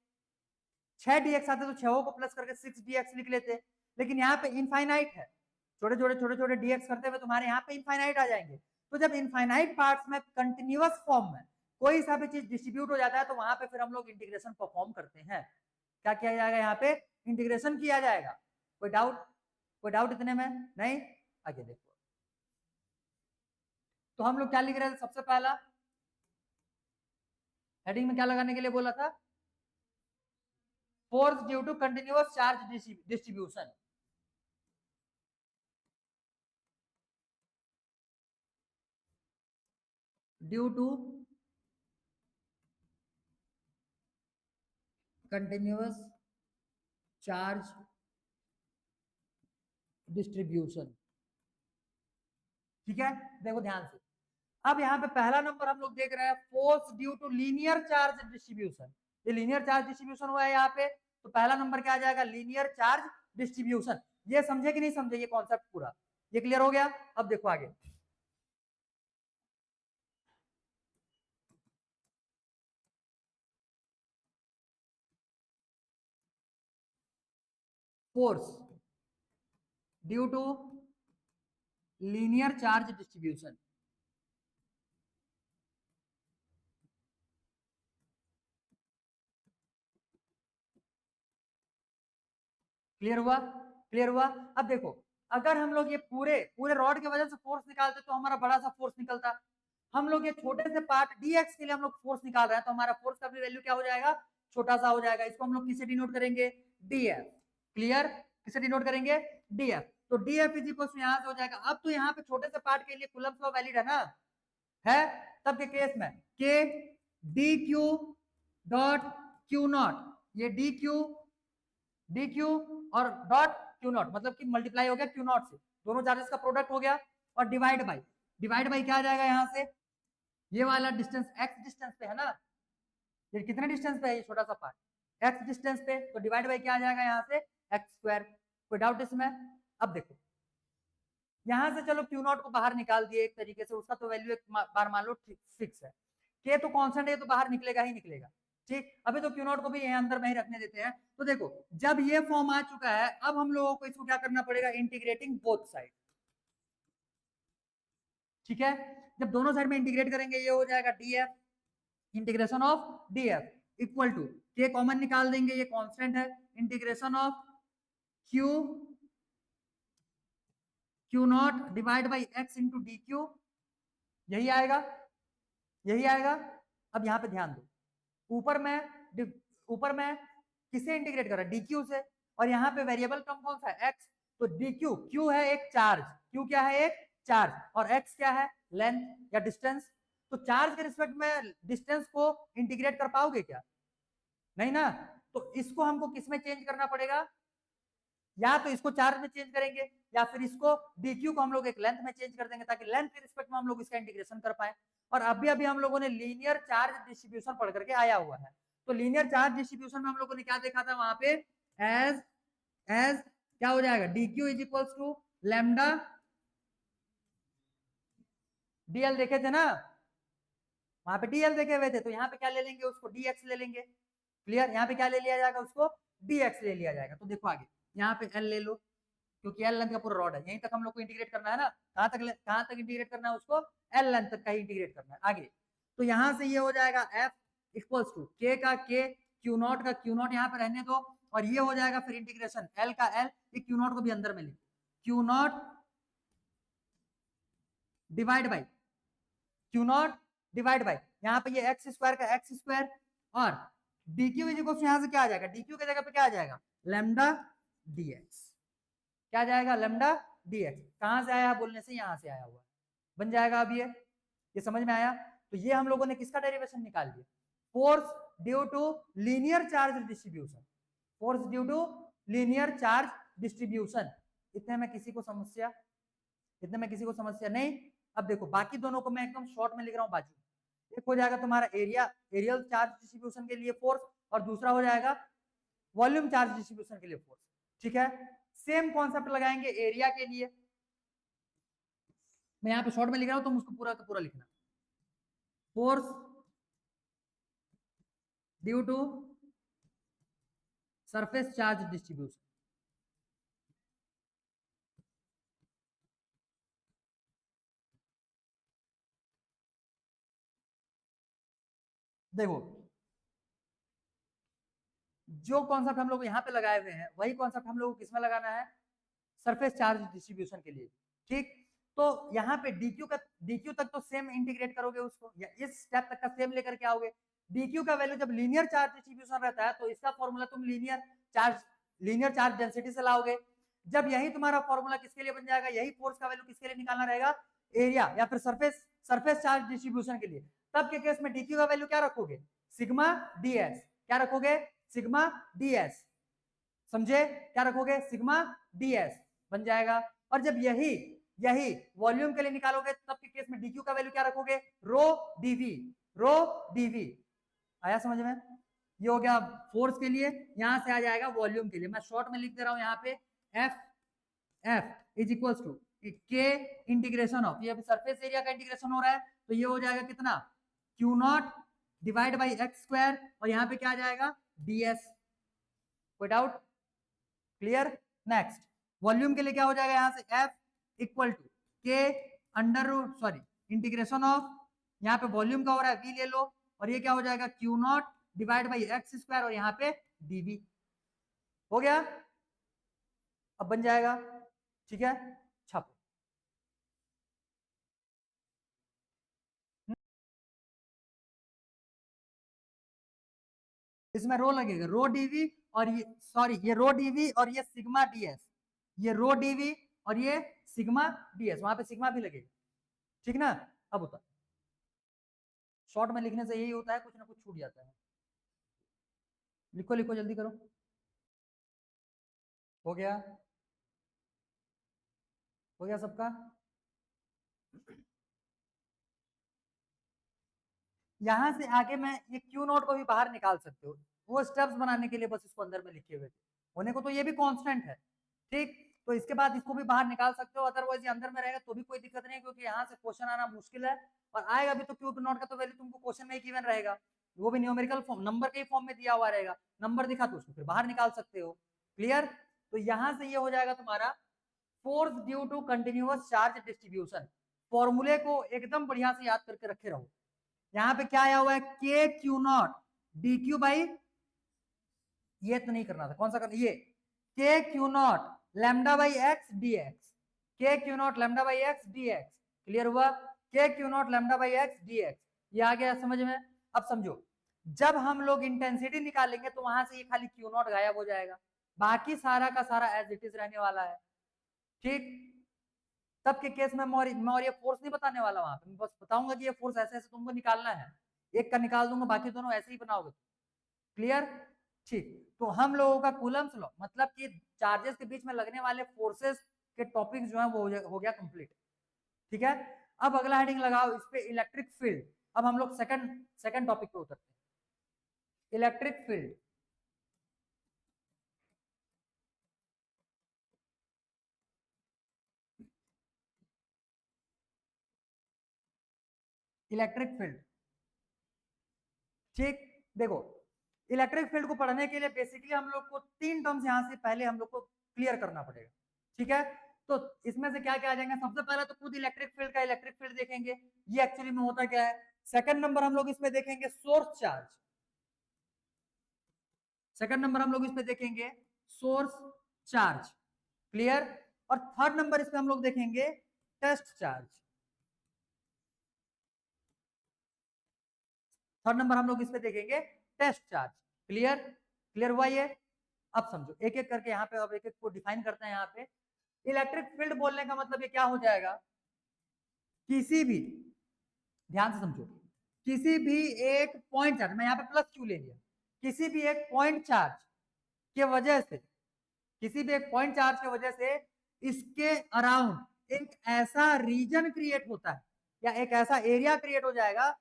6 dx आते तो 6 को प्लस करके 6 dx लिख लेते। लेकिन यहाँ पे इनफाइनाइट है, छोटे छोटे dx करते हुए तुम्हारे यहाँ पे इनफाइनाइट आ जाएंगे। तो जब इनफाइनाइट पार्ट्स में कंटिन्यूअस फॉर्म में कोई सा भी चीज डिस्ट्रीब्यूट हो जाता है तो वहां पे फिर हम लोग इंटीग्रेशन परफॉर्म करते हैं। क्या किया जाएगा, यहाँ पे इंटीग्रेशन किया जाएगा। कोई डाउट इतने में? नहीं? आगे देखो, तो हम लोग क्या लिख रहे थे, सबसे पहला हेडिंग में क्या लगाने के लिए बोला था, force due to continuous charge distribution. Due to continuous charge distribution. ठीक है, देखो ध्यान से। अब यहाँ पे पहला नंबर हम लोग देख रहे हैं, force due to linear charge distribution. ये लीनियर चार्ज डिस्ट्रीब्यूशन हुआ है यहाँ पे, तो पहला नंबर क्या आ जाएगा, लीनियर चार्ज डिस्ट्रीब्यूशन। ये समझे कि नहीं समझे, ये कॉन्सेप्ट पूरा ये क्लियर हो गया? अब देखो आगे, force due to linear charge distribution. Clear हुआ? क्लियर हुआ? अब देखो, अगर हम लोग ये पूरे पूरे रॉड की वजह से फोर्स निकालते तो हमारा बड़ा सा फोर्स निकलता। हम लोग ये छोटे से पार्ट dx के लिए हम लोग फोर्स निकाल रहे हैं, तो हमारा फोर्स का भी वैल्यू क्या हो जाएगा, छोटा सा हो जाएगा। इसको हम लोग किससे डिनोट करेंगे, df। क्लियर? किससे डिनोट करेंगे, df। तो df इज इक्वल टू यहां से हो जाएगा। अब तो यहाँ पे छोटे से पार्ट के लिए कूलम्ब लॉ वैलिड है ना, है? तब के केस में k dq dot q not, ये dq और डॉट q नॉट, मतलब कि मल्टीप्लाई हो गया q नॉट से, दोनों चार्जेस का प्रोडक्ट हो गया, और डिवाइड बाई क्या आ जाएगा, यहाँ से ये वाला डिस्टेंस x डिस्टेंस पे है ना, ये कितने डिस्टेंस पे है, ये छोटा सा पार्ट x डिस्टेंस पे, तो डिवाइड बाई क्या आ जाएगा यहाँ से, x स्क्वायर। कोई डाउट इसमें? अब देखो, यहाँ से चलो Q नॉट को बाहर निकाल दिए एक तरीके से, उसका तो वैल्यू एक बार मान लो फिक्स है, K तो कांस्टेंट है, तो बाहर निकलेगा ही निकलेगा। ठीक, अभी तो Q नॉट को भी यहाँ अंदर में ही रखने देते हैं। तो देखो, जब ये फॉर्म आ चुका है, अब हम लोगों को इसको क्या करना पड़ेगा, इंटीग्रेटिंग बोथ साइड। ठीक है, जब दोनों साइड में इंटीग्रेट करेंगे ये हो जाएगा df, integration of df equal to K common निकाल देंगे, ये कांस्टेंट है, integration of q q not divide by x into D Q, यही आएगा, यही आएगा। अब यहाँ पे ध्यान दो, ऊपर में किसे इंटीग्रेट कर रहा है, dq से, और यहाँ पे वेरिएबल टर्म कौन सा है, x, तो dq, q है एक चार्ज, q क्या है, एक चार्ज, और x क्या है, लेंथ या डिस्टेंस। तो चार्ज के रिस्पेक्ट में डिस्टेंस को इंटीग्रेट कर पाओगे क्या, नहीं ना, तो इसको हमको किस में चेंज करना पड़ेगा, या तो इसको चार्ज में चेंज करेंगे, या फिर इसको dq को हम लोग एक लेंथ में चेंज कर देंगे, ताकि लेंथ के रिस्पेक्ट में हम लोग इसका इंटीग्रेशन कर पाए। और अभी अभी हम लोगों ने लीनियर चार्ज डिस्ट्रीब्यूशन पढ़ करके आया हुआ है, तो लीनियर चार्ज डिस्ट्रीब्यूशन में हम लोगों ने क्या देखा था, वहां पे एज क्या हो जाएगा, dq is equals to lambda dl, देखे थे ना, वहां पे dl देखे हुए थे, तो यहाँ पे क्या ले लेंगे, उसको dx ले लेंगे। क्लियर, यहाँ पे क्या ले लिया जाएगा, उसको dx ले लिया जाएगा। तो देखो आगे यहाँ पे l ले लो, क्योंकि l लेंथ का पूरा रॉड है, यहीं तक हम लोग को इंटीग्रेट करना है ना, कहाँ तक इंटीग्रेट करना है, उसको l लेंथ तक का ही इंटीग्रेट करना है आगे। तो यहाँ से ये हो जाएगा f इक्वल्स टू k का k, q नॉट का q नॉट यहाँ पे रहने दो, और ये हो जाएगा फिर इंटीग्रेशन l का l, ये q नॉट को भी अंदर में लिखो, q not divide by q not divide by यहाँ पे ये एक्स स्क्वायर का एक्स स्क्वायर, और dq इज इक्वल टू यहाँ से क्या आ जाएगा, dq की जगह पे क्या आ जाएगा, लैम्डा dx, क्या आ जाएगा, लैम्डा dx। कहां से आया बोलने से, यहां से आया हुआ, बन जाएगा। अब ये समझ में आया, तो ये हम लोगों ने किसका डेरिवेशन निकाल लिया, force due to linear charge distribution, force due to linear charge distribution. इतने में किसी को समस्या, इतने में किसी को समस्या नहीं। अब देखो बाकी दोनों को मैं एकदम शॉर्ट में लिख रहा हूँ बाजू, एक हो जाएगा तुम्हारा एरियल चार्ज डिस्ट्रीब्यूशन के लिए फोर्स, और दूसरा हो जाएगा वॉल्यूम चार्ज डिस्ट्रीब्यूशन के लिए फोर्स। ठीक है, सेम कॉन्सेप्ट लगाएंगे एरिया के लिए, मैं यहाँ पे शॉर्ट में लिख रहा हूँ, तुम उसको पूरा का पूरा लिखना, force due to surface charge distribution. देखो जो कॉन्सेप्ट हम लोग यहाँ पे लगाए हुए हैं, वही कॉन्सेप्ट हम लोग को किसमें लगाना है, सरफेस चार्ज डिस्ट्रीब्यूशन के लिए। ठीक, तो यहाँ पे dq तक तो सेम इंटीग्रेट करोगे उसको, या इस स्टेप तक का सेम लेकर के आओगे। dq का वैल्यू जब लीनियर चार्ज डिस्ट्रीब्यूशन रहता है, तो इसका फॉर्मूला तुम लीनियर चार्ज डेंसिटी से लाओगे। जब यही तुम्हारा फॉर्मूला किसके लिए बन जाएगा, यही फोर्स का वैल्यू किसके लिए निकालना रहेगा, एरिया या फिर सरफेस चार्ज डिस्ट्रीब्यूशन के लिए। तब के केस में dq का वैल्यू क्या रखोगे, सिग्मा ds, क्या रखोगे, सिग्मा ds, समझे, क्या रखोगे, सिग्मा ds बन जाएगा। और जब यही वॉल्यूम के लिए निकालोगे, तब के केस में dq का वैल्यू क्या रखोगे, रो dv। आया समझ में, ये हो गया फोर्स के लिए। यहां से आ जाएगा वॉल्यूम के लिए, मैं शॉर्ट में लिख दे रहा हूं यहाँ पे, f इज इक्वल्स टू के इंटीग्रेशन ऑफ, ये सरफेस एरिया का इंटीग्रेशन हो रहा है, तो ये हो जाएगा कितना, q not divide by x square, और यहाँ पे क्या आ जाएगा, ds। कोई डाउट, क्लियर। नेक्स्ट वॉल्यूम के लिए क्या हो जाएगा, यहाँ से f equal to K under root sorry integration of, यहाँ पे वॉल्यूम का हो रहा है v ले लो, और ये क्या हो जाएगा, q not divide by x square, और यहाँ पे dv हो गया। अब बन जाएगा, ठीक है, छापो। इसमें रो लगेगा, रो dv, और ये सॉरी ये रो dv और ये सिग्मा ds, ये रो dv और ये सिग्मा ds, वहां पे सिग्मा भी लगेगा, ठीक ना। अब होता शॉर्ट में लिखने से यही होता है, कुछ ना कुछ छूट जाता है। लिखो लिखो जल्दी करो, हो गया, हो गया सबका। यहां से आगे मैं ये क्यू नोट को भी बाहर निकाल सकते हो, वो स्टेप्स बनाने के लिए बस इसको अंदर में लिखे हुए थे, होने को तो ये भी कांस्टेंट है। ठीक, तो इसके बाद इसको भी बाहर निकाल सकते हो, अदरवाइज ये अंदर में रहेगा तो भी कोई दिक्कत नहीं है, क्योंकि यहाँ से क्वेश्चन आना मुश्किल है, और आएगा भी तो क्यू नोट का तो वैल्यू तुमको क्वेश्चन में ही गिवन रहेगा, वो भी न्यूमेरिकल फॉर्म नंबर के फॉर्म में दिया हुआ रहेगा, नंबर दिखा तो उसको फिर बाहर निकाल सकते हो। क्लियर, तो यहां से ये हो जाएगा तुम्हारा force due to continuous charge distribution, फॉर्मूले को एकदम बढ़िया से याद करके रखे रहो। यहाँ पे क्या आया हुआ है, के q not D Q by, ये तो नहीं करना था, कौन सा करना, ये K q not lambda by x d x, K q not lambda by x d x. Clear हुआ, K q not lambda by x d x, ये आ गया समझ में। अब समझो, जब हम लोग इंटेंसिटी निकालेंगे तो वहां से ये खाली क्यू नॉट गायब हो जाएगा, बाकी सारा का सारा एज इट इज रहने वाला है। ठीक, तब के केस में मैं और ये फोर्स नहीं बताने वाला, वहां पे मैं बस बताऊंगा कि ये फोर्स ऐसे ऐसे तुमको निकालना है, एक का निकाल दूंगा, बाकी दोनों ऐसे ही बनाओगे। क्लियर, ठीक। तो हम लोगों का कूलम्स लॉ मतलब कि चार्जेस के बीच में लगने वाले फोर्सेस के टॉपिक जो है वो हो गया कंप्लीट। ठीक है, अब अगला हेडिंग लगाओ इस पे, इलेक्ट्रिक फील्ड। अब हम लोग सेकंड टॉपिक पे उतरते हैं, इलेक्ट्रिक फील्ड। इलेक्ट्रिक फील्ड, ठीक। देखो, इलेक्ट्रिक फील्ड को पढ़ने के लिए बेसिकली हम लोग को तीन टर्म्स यहां से पहले हम लोग को क्लियर करना पड़ेगा। ठीक है, तो इसमें से क्या क्या आ जाएंगे, सबसे पहले तो खुद इलेक्ट्रिक फील्ड का इलेक्ट्रिक फील्ड देखेंगे, ये एक्चुअली में होता क्या है। सेकंड नंबर हम लोग इसमें देखेंगे सोर्स चार्ज, सेकंड नंबर हम लोग इसमें देखेंगे सोर्स चार्ज। क्लियर, और थर्ड नंबर इसमें हम लोग देखेंगे टेस्ट चार्ज। थर्ड नंबर हम लोग इसमें देखेंगे टेस्ट चार्ज। क्लियर, क्लियर हुआ ये। अब समझो एक एक करके यहाँ पे, अब एक एक को डिफाइन करते हैं। यहाँ पे इलेक्ट्रिक फील्ड बोलने का मतलब ये क्या हो जाएगा, किसी भी, ध्यान से समझो, किसी भी एक पॉइंट चार्ज, मैं यहाँ पे प्लस क्यू ले लिया, किसी भी एक पॉइंट चार्ज के वजह से, किसी भी एक पॉइंट चार्ज के वजह से इसके अराउंड एक ऐसा रीजन क्रिएट होता है, या एक ऐसा एरिया क्रिएट हो जाएगा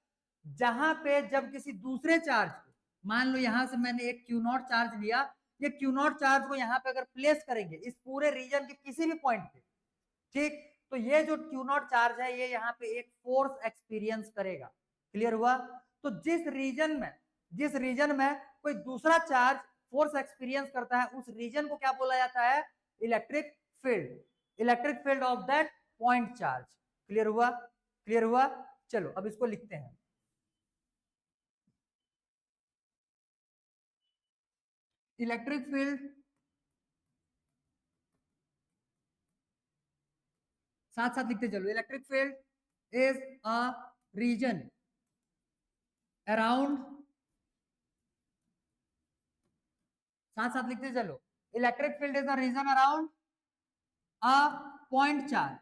जहां पे जब किसी दूसरे चार्ज को, मान लो यहां से मैंने एक क्यू नॉट चार्ज लिया, ये क्यू नॉट चार्ज को यहाँ पे अगर प्लेस करेंगे इस पूरे रीजन के किसी भी पॉइंट पे, ठीक, तो ये जो क्यू नॉट चार्ज है ये यहाँ पे एक फोर्स एक्सपीरियंस करेगा। क्लियर हुआ, तो जिस रीजन में कोई दूसरा चार्ज फोर्स एक्सपीरियंस करता है उस रीजन को क्या बोला जाता है, electric field, electric field of that point charge. Clear हुआ, क्लियर हुआ। चलो अब इसको लिखते हैं, इलेक्ट्रिक फील्ड, साथ साथ लिखते चलो, electric field is a region around, साथ साथ लिखते चलो, electric field is a region around a point charge,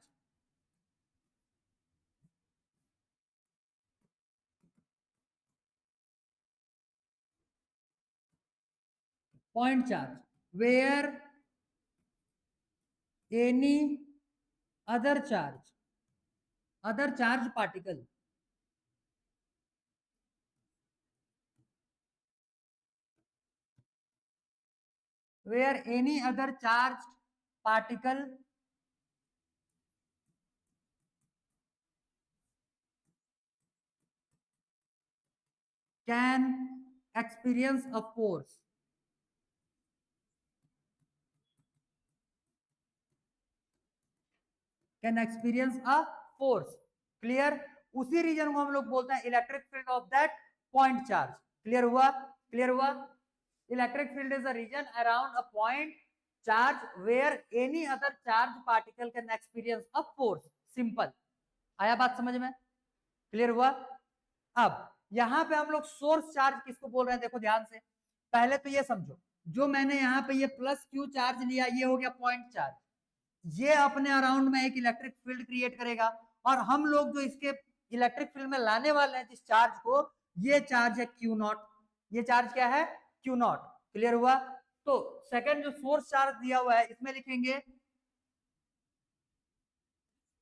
point charge where any other charge particle where any other charged particle can experience a force, can experience a force. Clear, उसी reason को हम लोग बोलते हैं electric field of that point charge. Clear हुआ, clear हुआ। Electric field is a region around a point charge where any other charge particle can experience a force. Simple, आया बात समझ में, क्लियर हुआ। अब यहां पे हम लोग सोर्स चार्ज किसको बोल रहे हैं, देखो ध्यान से, पहले तो ये समझो, जो मैंने यहाँ पे ये प्लस क्यू चार्ज लिया ये हो गया पॉइंट चार्ज, ये अपने अराउंड में एक इलेक्ट्रिक फील्ड क्रिएट करेगा, और हम लोग जो इसके इलेक्ट्रिक फील्ड में लाने वाले हैं जिस चार्ज को, ये चार्ज है क्यू नॉट, ये चार्ज क्या है, क्यू नॉट। क्लियर हुआ, तो सेकंड जो सोर्स चार्ज दिया हुआ है इसमें लिखेंगे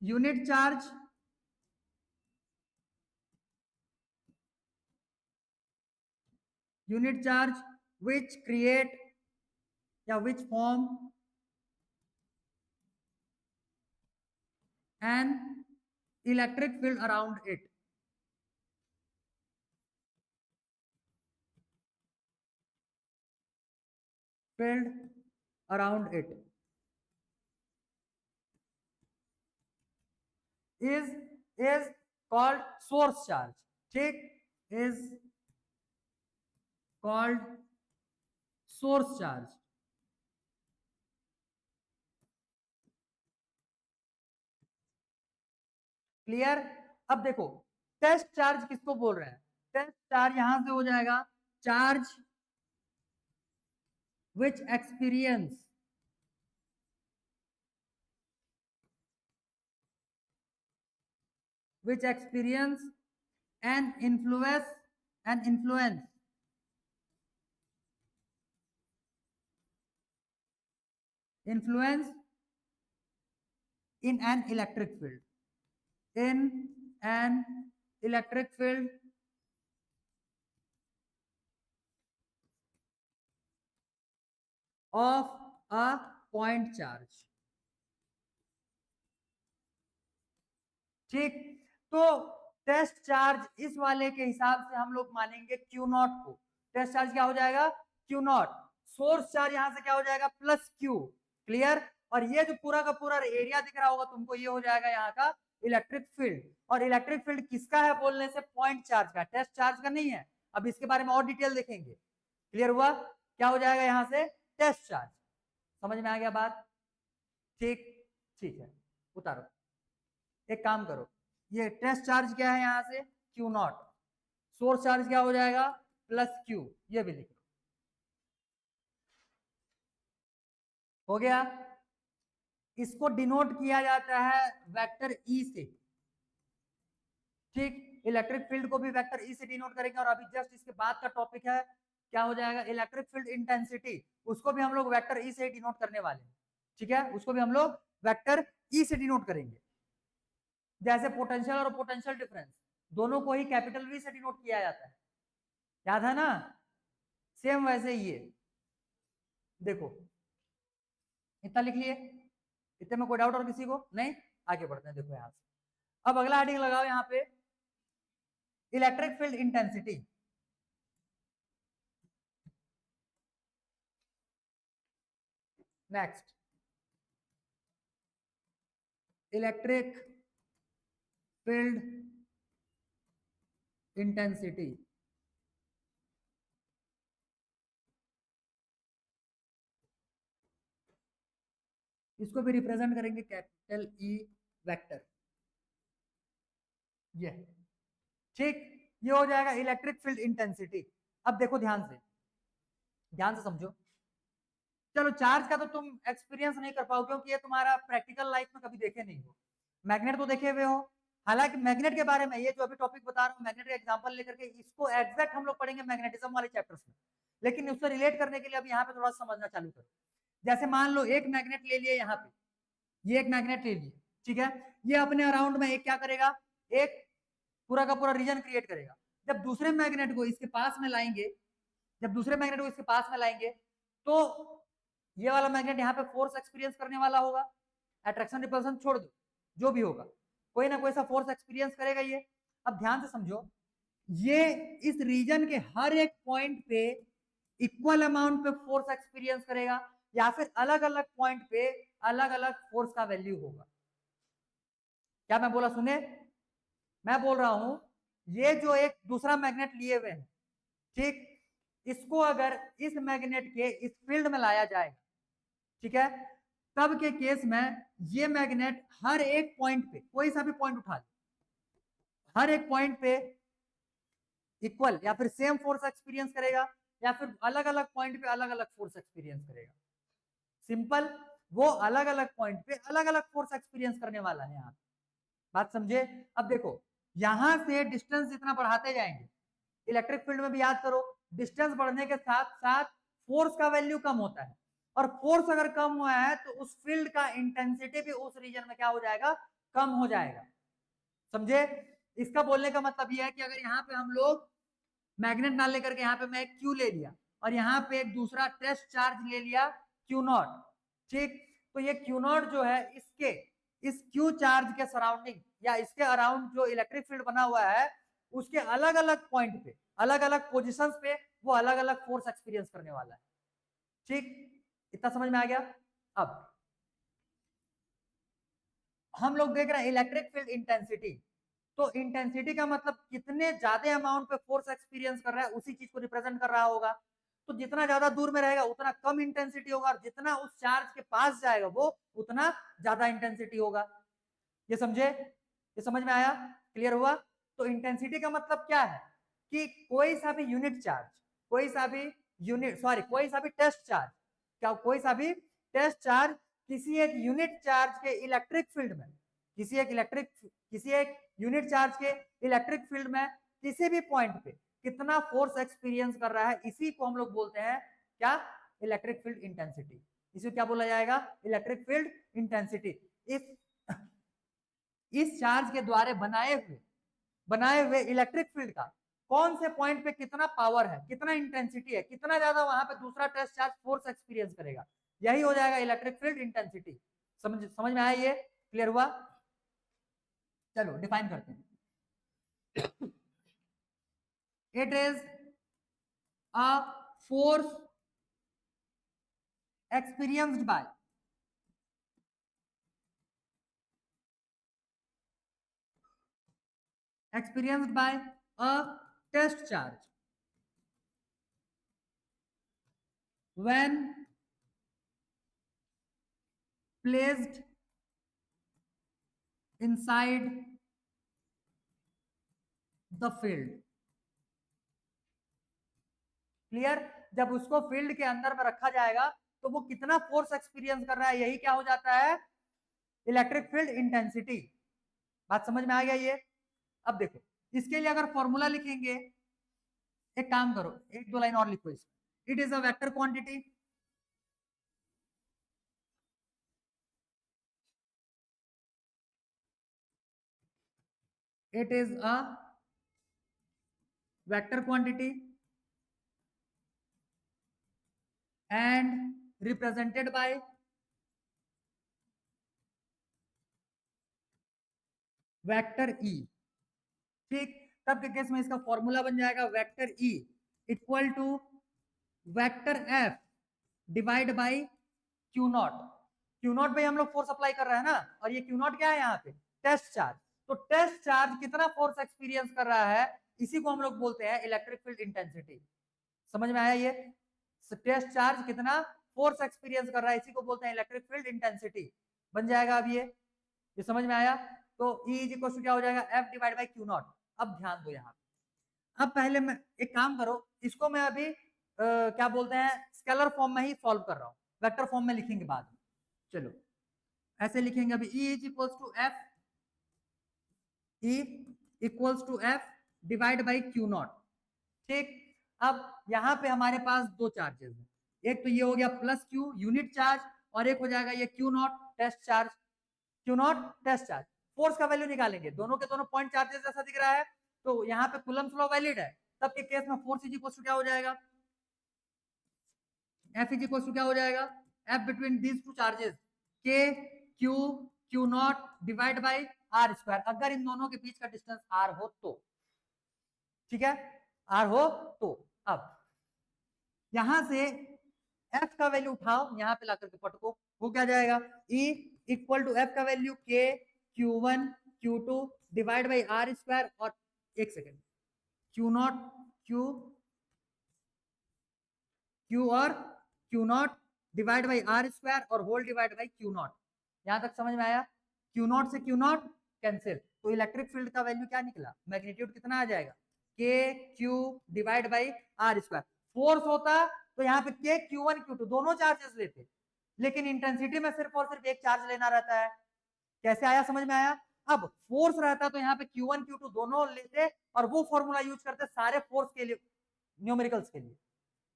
unit charge, unit charge which create या which form an electric field around it, field around it is is called source charge. ठीक, is called source charge. Clear? अब देखो टेस्ट चार्ज किसको बोल रहे हैं? टेस्ट चार्ज यहां से हो जाएगा charge which experience an influence in an electric field, of a point charge. ठीक, तो टेस्ट चार्ज इस वाले के हिसाब से हम लोग मानेंगे क्यू नॉट को. टेस्ट चार्ज क्या हो जाएगा? Q not. सोर्स चार्ज यहां से क्या हो जाएगा? Plus Q. क्लियर? और ये जो पूरा का पूरा एरिया दिख रहा होगा तुमको, ये हो जाएगा यहाँ का इलेक्ट्रिक फील्ड. और इलेक्ट्रिक फील्ड किसका है बोलने से? पॉइंट चार्ज का, टेस्ट चार्ज का नहीं है. अब इसके बारे में और डिटेल देखेंगे. क्लियर हुआ? क्या हो जाएगा यहाँ से? Test charge. समझ में आ गया बात? ठीक, ठीक है, उतारो. एक काम करो, ये टेस्ट चार्ज क्या है यहां से? Q not. सोर्स चार्ज क्या हो जाएगा? Plus Q. ये भी लिख लो. हो गया? इसको डिनोट किया जाता है वेक्टर ई से. ठीक, इलेक्ट्रिक फील्ड को भी वेक्टर ई से डिनोट करेंगे. और अभी जस्ट इसके बाद का टॉपिक है, क्या हो जाएगा? Electric field intensity. उसको भी हम लोग वेक्टर ई से डिनोट करने वाले हैं. ठीक है, उसको भी हम लोग वेक्टर ई से डिनोट करेंगे. जैसे पोटेंशियल और पोटेंशियल डिफरेंस दोनों को ही कैपिटल वी से डिनोट किया जाता है. याद है ना? सेम वैसे ही ये देखो, इतना लिख लिए. इतने में कोई डाउट और किसी को नहीं? आगे बढ़ते हैं. देखो यहां से अब अगला हेडिंग लगाओ यहाँ पे, electric field intensity. Next, electric field intensity. इसको भी रिप्रेजेंट करेंगे कैपिटल ई वेक्टर. ये ठीक, ये हो जाएगा इलेक्ट्रिक फील्ड इंटेंसिटी. अब देखो ध्यान से समझो. चलो चार्ज का तो तुम एक्सपीरियंस नहीं कर पाओ क्योंकि ये तुम्हारा प्रैक्टिकल लाइफ में कभी देखे नहीं हो. मैग्नेट तो देखे हुए हो. हालांकि मैग्नेट के बारे में ये जो अभी टॉपिक बता रहा हूँ, मैग्नेट का एग्जांपल लेकर के इसको एग्जैक्ट हम लोग पढ़ेंगे मैग्नेटिज्म वाले चैप्टर्स में. लेकिन उससे रिलेट करने के लिए अब यहाँ पे थोड़ा समझना चालू करो. जैसे मान लो एक मैग्नेट ले लिए यहाँ पे, ये एक मैग्नेट ले लिए. ठीक है, ये अपने अराउंड में एक क्या करेगा? एक पूरा का पूरा रीजन क्रिएट करेगा. जब दूसरे मैग्नेट को इसके पास में लाएंगे, तो ये वाला मैग्नेट यहाँ पे फोर्स एक्सपीरियंस करने वाला होगा. अट्रैक्शन रिपल्सन छोड़ दो, जो भी होगा कोई ना कोई सा फोर्स एक्सपीरियंस करेगा ये. अब ध्यान से समझो, ये इस रीजन के हर एक पॉइंट पे इक्वल अमाउंट पे फोर्स एक्सपीरियंस करेगा या फिर अलग अलग पॉइंट पे अलग अलग फोर्स का वैल्यू होगा. क्या मैं बोला सुने? मैं बोल रहा हूं, ये जो एक दूसरा मैग्नेट लिए हुए हैं, ठीक, इसको अगर इस मैग्नेट के इस फील्ड में लाया जाएगा, ठीक है, तब के केस में ये मैग्नेट हर एक पॉइंट पे, कोई सा भी पॉइंट उठा ले, हर एक पॉइंट पे इक्वल या फिर सेम फोर्स एक्सपीरियंस करेगा या फिर अलग अलग पॉइंट पे अलग अलग फोर्स एक्सपीरियंस करेगा. सिंपल, वो अलग अलग पॉइंट पे अलग अलग फोर्स एक्सपीरियंस करने वाला है. यहाँ बात समझे? अब देखो, यहां से डिस्टेंस जितना बढ़ाते जाएंगे, इलेक्ट्रिक फील्ड में भी याद करो, डिस्टेंस बढ़ने के साथ साथ फोर्स का वैल्यू कम होता है. और फोर्स अगर कम हुआ है तो उस फील्ड का इंटेंसिटी भी उस रीजन में क्या हो जाएगा? कम हो जाएगा. समझे? इसका बोलने का मतलब यह है कि अगर यहाँ पे हम लोग मैग्नेट ना लेकर के यहाँ पे मैं एक क्यू ले लिया और यहाँ पे एक दूसरा टेस्ट चार्ज ले लिया क्यू नॉट. ठीक, तो ये क्यू नॉट जो है इसके इस क्यू चार्ज के सराउंडिंग या इसके अराउंड जो इलेक्ट्रिक फील्ड बना हुआ है, उसके अलग अलग पॉइंट पे अलग अलग पोजिशन पे वो अलग अलग फोर्स एक्सपीरियंस करने वाला है. ठीक, इतना समझ में आ गया? अब हम लोग देख रहे हैं इलेक्ट्रिक फील्ड इंटेंसिटी. तो इंटेंसिटी का मतलब कितने ज्यादा अमाउंट पे फोर्स एक्सपीरियंस कर रहा है उसी चीज को रिप्रेजेंट कर रहा होगा। तो जितना ज्यादा दूर में रहेगा उतना कम इंटेंसिटी होगा, और जितना उस चार्ज के पास जाएगा वो उतना ज्यादा इंटेंसिटी होगा। ये समझे? ये समझ में आया? क्लियर हुआ? तो इंटेंसिटी का मतलब क्या है कि कोई सा भी यूनिट चार्ज, कोई सा भी कोई सा भी टेस्ट चार्ज, क्या कोई सा भी टेस्ट चार्ज किसी एक यूनिट चार्ज के इलेक्ट्रिक फील्ड में, किसी एक यूनिट चार्ज के इलेक्ट्रिक फील्ड में किसी भी पॉइंट पे कितना फोर्स एक्सपीरियंस कर रहा है, इसी को हम लोग बोलते हैं क्या? Electric field intensity. इसे क्या बोला जाएगा? Electric field intensity. इस चार्ज के द्वारा बनाए हुए इलेक्ट्रिक फील्ड का कौन से पॉइंट पे कितना पावर है, कितना इंटेंसिटी है, कितना ज्यादा वहां पे दूसरा टेस्ट चार्ज फोर्स एक्सपीरियंस करेगा, यही हो जाएगा इलेक्ट्रिक फील्ड इंटेंसिटी। समझ में आया? ये क्लियर हुआ? चलो डिफाइन करते हैं। It is a force experienced by a test charge when placed inside the field। Clear? जब उसको फील्ड के अंदर में रखा जाएगा तो वो कितना फोर्स एक्सपीरियंस कर रहा है, यही क्या हो जाता है? Electric field intensity. बात समझ में आ गया ये? अब देखो इसके लिए अगर फॉर्मूला लिखेंगे, एक काम करो, एक दो लाइन और लिखो इसमें। It is a vector quantity, it is a vector quantity and represented by vector E। ठीक, तब के केस में इसका फॉर्मूला बन जाएगा vector E equal to vector F divide by Q naught. Q naught पे हम लोग फोर्स अप्लाई कर रहे हैं ना, और ये क्यू नॉट क्या है यहाँ पे? Test charge. तो टेस्ट चार्ज कितना फोर्स एक्सपीरियंस कर रहा है, इसी को हम लोग बोलते हैं इलेक्ट्रिक फील्ड इंटेंसिटी। समझ में आया ये? टेस्ट चार्ज कितना फोर्स एक्सपीरियंस कर रहा है, इसी को बोलते हैं इलेक्ट्रिक फील्ड इंटेंसिटी। बन जाएगा अब ये समझ में आया? तो E इज इक्वल टू क्या हो जाएगा? F divide by Q not. अब ध्यान दो यहाँ, अब पहले मैं एक काम करो, इसको मैं अभी क्या बोलते हैं स्केलर फॉर्म में ही सॉल्व कर रहा हूँ, वेक्टर फॉर्म में लिखेंगे बाद में। चलो ऐसे लिखेंगे अभी, E is equal to F, E equals to F divide by Q naught. ठीक, अब यहाँ पे हमारे पास दो चार्जेस हैं, एक तो ये हो गया प्लस क्यू यूनिट चार्ज, और एक हो जाएगा ये Q naught test charge. Q naught test charge, force का वैल्यू निकालेंगे, दोनों के दोनों पॉइंट चार्जेस जैसा दिख रहा है, तो यहाँ पे कूलम्ब्स लॉ वैलिड है, तब के केस में फोर्स इज इक्वल टू क्या हो जाएगा? F इज इक्वल टू क्या हो जाएगा? F between these two charges K Q Q not divide by R square, अगर इन दोनों के बीच का डिस्टेंस R हो तो। ठीक है, R हो तो। अब यहां से F का वैल्यू उठाओ, यहां पे लाकर के पटको, वो क्या जाएगा? E इक्वल टू F का value K Q1 Q2 divide by R square, और एक सेकेंड Q नॉट Q और Q not divide by R square और whole divide by Q not. यहां तक समझ में आया? Q नॉट से Q नॉट कैंसिल, तो इलेक्ट्रिक फील्ड का वैल्यू क्या निकला? मैग्नीट्यूड कितना आ जाएगा? K Q divide by R square. Force होता तो यहाँ पे K Q1 Q2 दोनों चार्जेस लेते, लेकिन इंटेंसिटी में सिर्फ और सिर्फ एक चार्ज लेना रहता है। कैसे आया? समझ में आया? अब फोर्स रहता तो यहाँ पे Q1 Q2 दोनों लेते, और वो फॉर्मूला यूज करते सारे फोर्स के लिए, न्यूमेरिकल्स के लिए।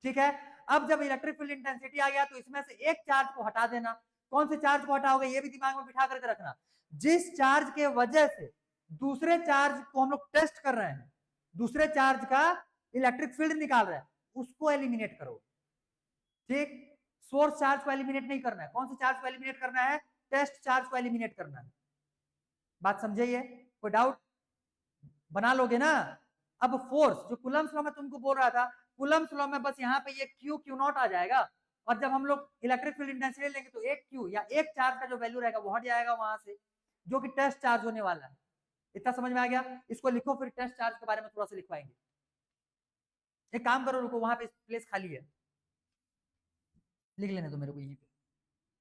ठीक है, अब जब इलेक्ट्रिक फील्ड इंटेंसिटी आ गया तो इसमें से एक चार्ज को हटा देना। कौन से चार्ज को हटाओगे, ये भी दिमाग में बिठा करके रखना। जिस चार्ज के वजह से दूसरे चार्ज को हम लोग टेस्ट कर रहे हैं, दूसरे चार्ज का इलेक्ट्रिक फील्ड निकाल रहे हैं, उसको एलिमिनेट करो। ठीक, सोर्स चार्ज को एलिमिनेट नहीं करना है, कौन से चार्ज को एलिमिनेट करना है? टेस्ट चार्ज को एलिमिनेट करना है। बात समझे? ये कोई डाउट? बना लोगे ना? अब फोर्स जो कूलम्ब्स लॉ में तुमको बोल रहा था, कूलम्ब्स लॉ में बस यहाँ पे ये Q Q नॉट आ जाएगा, और जब हम लोग इलेक्ट्रिक फील्ड इंटेंसिटी लेंगे तो एक Q या एक चार्ज का जो वैल्यू रहेगा वो हट जाएगा वहां से, जो कि टेस्ट चार्ज होने वाला है। इतना समझ में आ गया? इसको लिखो, फिर टेस्ट चार्ज के बारे में थोड़ा सा लिखवाएंगे। एक काम करो, रुको, वहां पे प्लेस खाली है, लिख लेने दो मेरे को यहीं पे,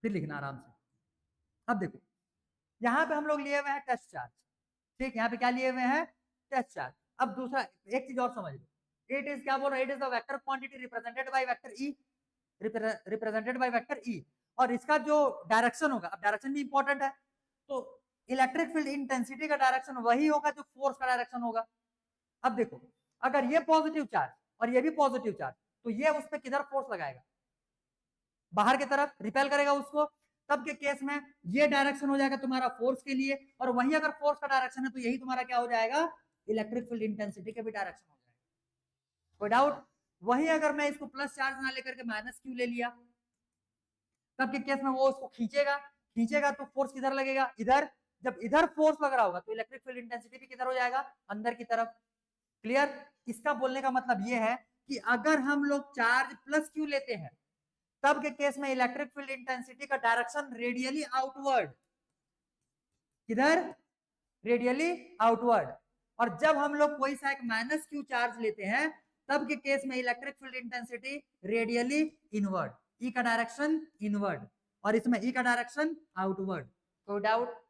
फिर लिखना आराम से। अब देखो, यहाँ पे हम लोग लिए हुए हैं टेस्ट चार्ज, ठीक, यहाँ पे क्या लिए हुए हैं? Test charge. अब दूसरा एक चीज और समझ लो, इट इज क्या बोल रहा है? It is the vector quantity represented by vector E, represented by vector E, और इसका जो डायरेक्शन होगा, अब डायरेक्शन भी इंपॉर्टेंट है, तो इलेक्ट्रिक फील्ड इंटेंसिटी का डायरेक्शन वही होगा जो फोर्स का डायरेक्शन होगा। अब देखो, अगर ये पॉजिटिव चार्ज और ये भी पॉजिटिव चार्ज, तो ये उस पर किधर फोर्स लगाएगा? बाहर की तरफ रिपेल करेगा उसको। तब के केस में ये डायरेक्शन हो जाएगा तुम्हारा फोर्स के लिए, और वही अगर फोर्स का डायरेक्शन है तो यही तुम्हारा क्या हो जाएगा? इलेक्ट्रिक फील्ड इंटेंसिटी का भी डायरेक्शन हो जाएगा। कोई डाउट? वही अगर मैं इसको प्लस चार्ज ना लेकर के माइनस क्यू ले लिया, तब के केस में वो उसको खींचेगा, खींचेगा तो फोर्स किधर लगेगा? इधर। जब इधर फोर्स लग रहा होगा तो इलेक्ट्रिक फील्ड इंटेंसिटी भी किधर हो जाएगा? अंदर की तरफ। क्लियर? इसका बोलने का मतलब ये है कि अगर हम लोग चार्ज प्लस क्यू लेते हैं, तब के केस में इलेक्ट्रिक फील्ड इंटेंसिटी का डायरेक्शन रेडियली आउटवर्ड, किधर? Radially outward. और जब हम लोग कोई सा एक माइनस क्यू चार्ज लेते हैं, तब के केस में electric field intensity radially inward, E का डायरेक्शन इनवर्ड, और इसमें ई का डायरेक्शन आउटवर्ड। कोई डाउट?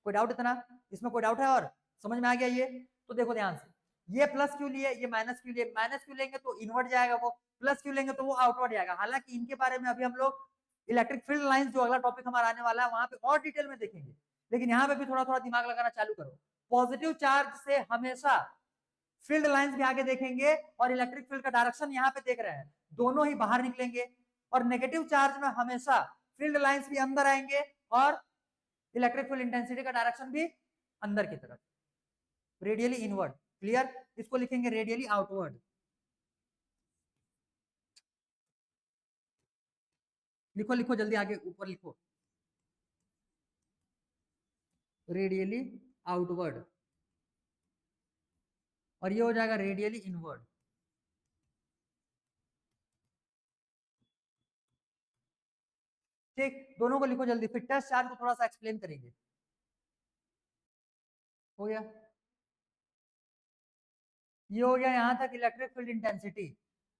कोई डाउट इतना? इसमें कोई डाउट है? और समझ में आ गया ये? तो देखो ध्यान से, ये प्लस क्यू लिए, ये माइनस क्यू लिए, माइनस क्यू लेंगे तो इनवर्ट जाएगा वो, प्लस क्यू लेंगे तो वो आउटवर्ड जाएगा। हालांकि इनके बारे में अभी हम लोग इलेक्ट्रिक फील्ड लाइंस, जो अगला टॉपिक हमारा आने वाला है, वहां पे और डिटेल में देखेंगे, लेकिन यहाँ पे भी थोड़ा थोड़ा दिमाग लगाना चालू करो। पॉजिटिव चार्ज से हमेशा फील्ड लाइंस भी आगे देखेंगे, और इलेक्ट्रिक फील्ड का डायरेक्शन यहाँ पे देख रहे हैं, दोनों ही बाहर निकलेंगे। और नेगेटिव चार्ज में हमेशा फील्ड लाइंस भी अंदर आएंगे, और इलेक्ट्रिक फील्ड इंटेंसिटी का डायरेक्शन भी अंदर की तरफ, रेडियली इनवर्ड। क्लियर? इसको लिखेंगे रेडियली आउटवर्ड। लिखो लिखो जल्दी, आगे ऊपर लिखो, रेडियली आउटवर्ड, और ये हो जाएगा रेडियली इनवर्ड। ठीक, दोनों को लिखो जल्दी, फिर टेस्ट चार्ज को थोड़ा सा एक्सप्लेन करेंगे। हो गया? ये हो गया यहाँ तक इलेक्ट्रिक फील्ड इंटेंसिटी।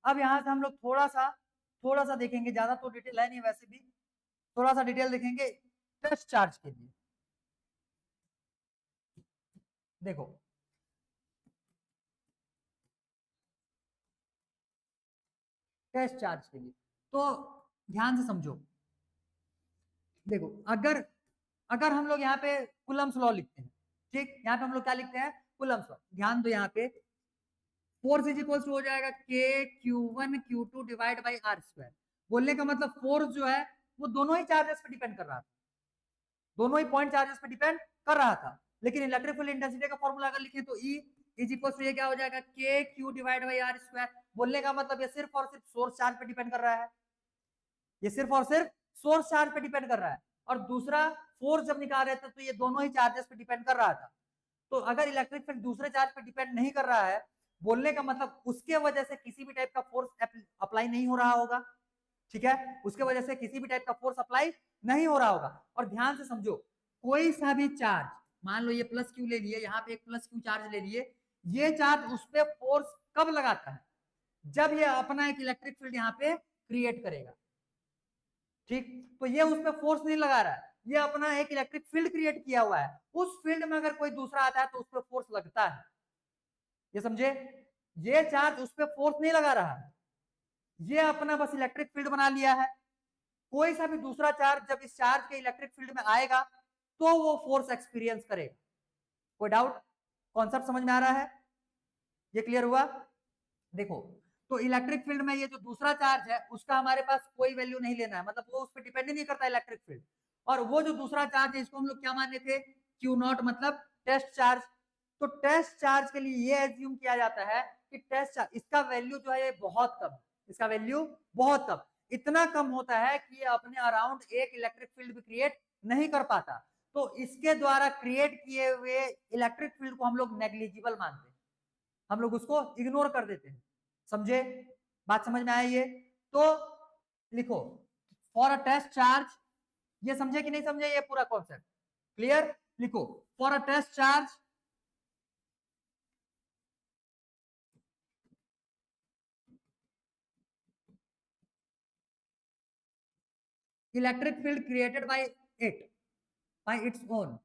अब यहाँ से हम लोग थोड़ा सा देखेंगे, ज्यादा तो डिटेल है नहीं वैसे भी, थोड़ा सा डिटेल देखेंगे टेस्ट चार्ज के लिए। देखो, टेस्ट चार्ज के लिए तो ध्यान से समझो। देखो, अगर अगर हम लोग यहाँ पे कूलम्स लॉ लिखते हैं, ठीक, यहाँ पे हम लोग क्या लिखते हैं? Coulomb's law. ध्यान दो, यहाँ पे फोर्स इज इक्वल टू हो जाएगा K(Q1)(Q2) divide by are square. बोलने का मतलब फोर्स जो है वो दोनों ही चार्जेस पे डिपेंड कर रहा था, दोनों ही पॉइंट चार्जेस पे डिपेंड कर रहा था। लेकिन इलेक्ट्रिक फील्ड इंटेंसिटी का फॉर्मूला अगर लिखें तो E इज इक्वल टू ये क्या हो जाएगा? KQ divide by are square. बोलने का मतलब ये सिर्फ और सिर्फ सोर्स चार्ज पे डिपेंड कर रहा है, ये सिर्फ और सिर्फ सोर्स चार्ज पे डिपेंड कर रहा है। और दूसरा, फोर्स जब निकाल रहे थे तो ये दोनों ही चार्जेस पे डिपेंड कर रहा था। तो अगर इलेक्ट्रिक फील्ड दूसरे चार्ज पे डिपेंड नहीं कर रहा है, बोलने का मतलब उसके वजह से किसी भी टाइप का फोर्स अप्लाई नहीं हो रहा होगा। ठीक है, उसके वजह से किसी भी टाइप का फोर्स अप्लाई नहीं हो रहा होगा। और ध्यान से समझो, कोई सा भी चार्ज, मान लो ये प्लस क्यू ले लिए, यहाँ पे एक प्लस क्यू चार्ज ले लिए, ये चार्ज उस पर फोर्स कब लगाता है? जब ये अपना एक इलेक्ट्रिक फील्ड यहाँ पे क्रिएट करेगा। ठीक, तो ये उस पर फोर्स नहीं लगा रहा है, ये अपना एक इलेक्ट्रिक फील्ड क्रिएट किया हुआ है। उस फील्ड में अगर कोई दूसरा आता है तो उस पर फोर्स लगता है। ये समझे? ये चार्ज उस पर फोर्स नहीं लगा रहा है, ये अपना बस इलेक्ट्रिक फील्ड बना लिया है। कोई सा भी दूसरा चार्ज जब इस चार्ज के इलेक्ट्रिक फील्ड में आएगा तो वो फोर्स एक्सपीरियंस करेगा। कोई डाउट? कॉन्सेप्ट समझ में आ रहा है? ये क्लियर हुआ? देखो, तो इलेक्ट्रिक फील्ड में ये जो दूसरा चार्ज है उसका हमारे पास कोई वैल्यू नहीं लेना है, मतलब वो उस पर डिपेंड नहीं करता इलेक्ट्रिक फील्ड। और वो जो दूसरा चार्ज है इसको हम लोग क्या माने थे? Q0, मतलब टेस्ट चार्ज। तो टेस्ट चार्ज के लिए ये एज्यूम किया जाता है कि टेस्ट चार्ज, इसका वैल्यू जो है ये बहुत कम, इसका वैल्यू बहुत कम, इतना कम होता है कि ये अपने अराउंड एक इलेक्ट्रिक फील्ड भी क्रिएट नहीं कर पाता। तो इसके द्वारा क्रिएट किए हुए इलेक्ट्रिक फील्ड को हम लोग नेग्लिजिबल मानते हैं, हम लोग उसको इग्नोर कर देते हैं। समझे? बात समझ में आई ये? तो लिखो, फॉर अ टेस्ट चार्ज, ये समझे कि नहीं समझे ये पूरा कॉन्सेप्ट? क्लियर? लिखो, for a test charge electric field created by its own.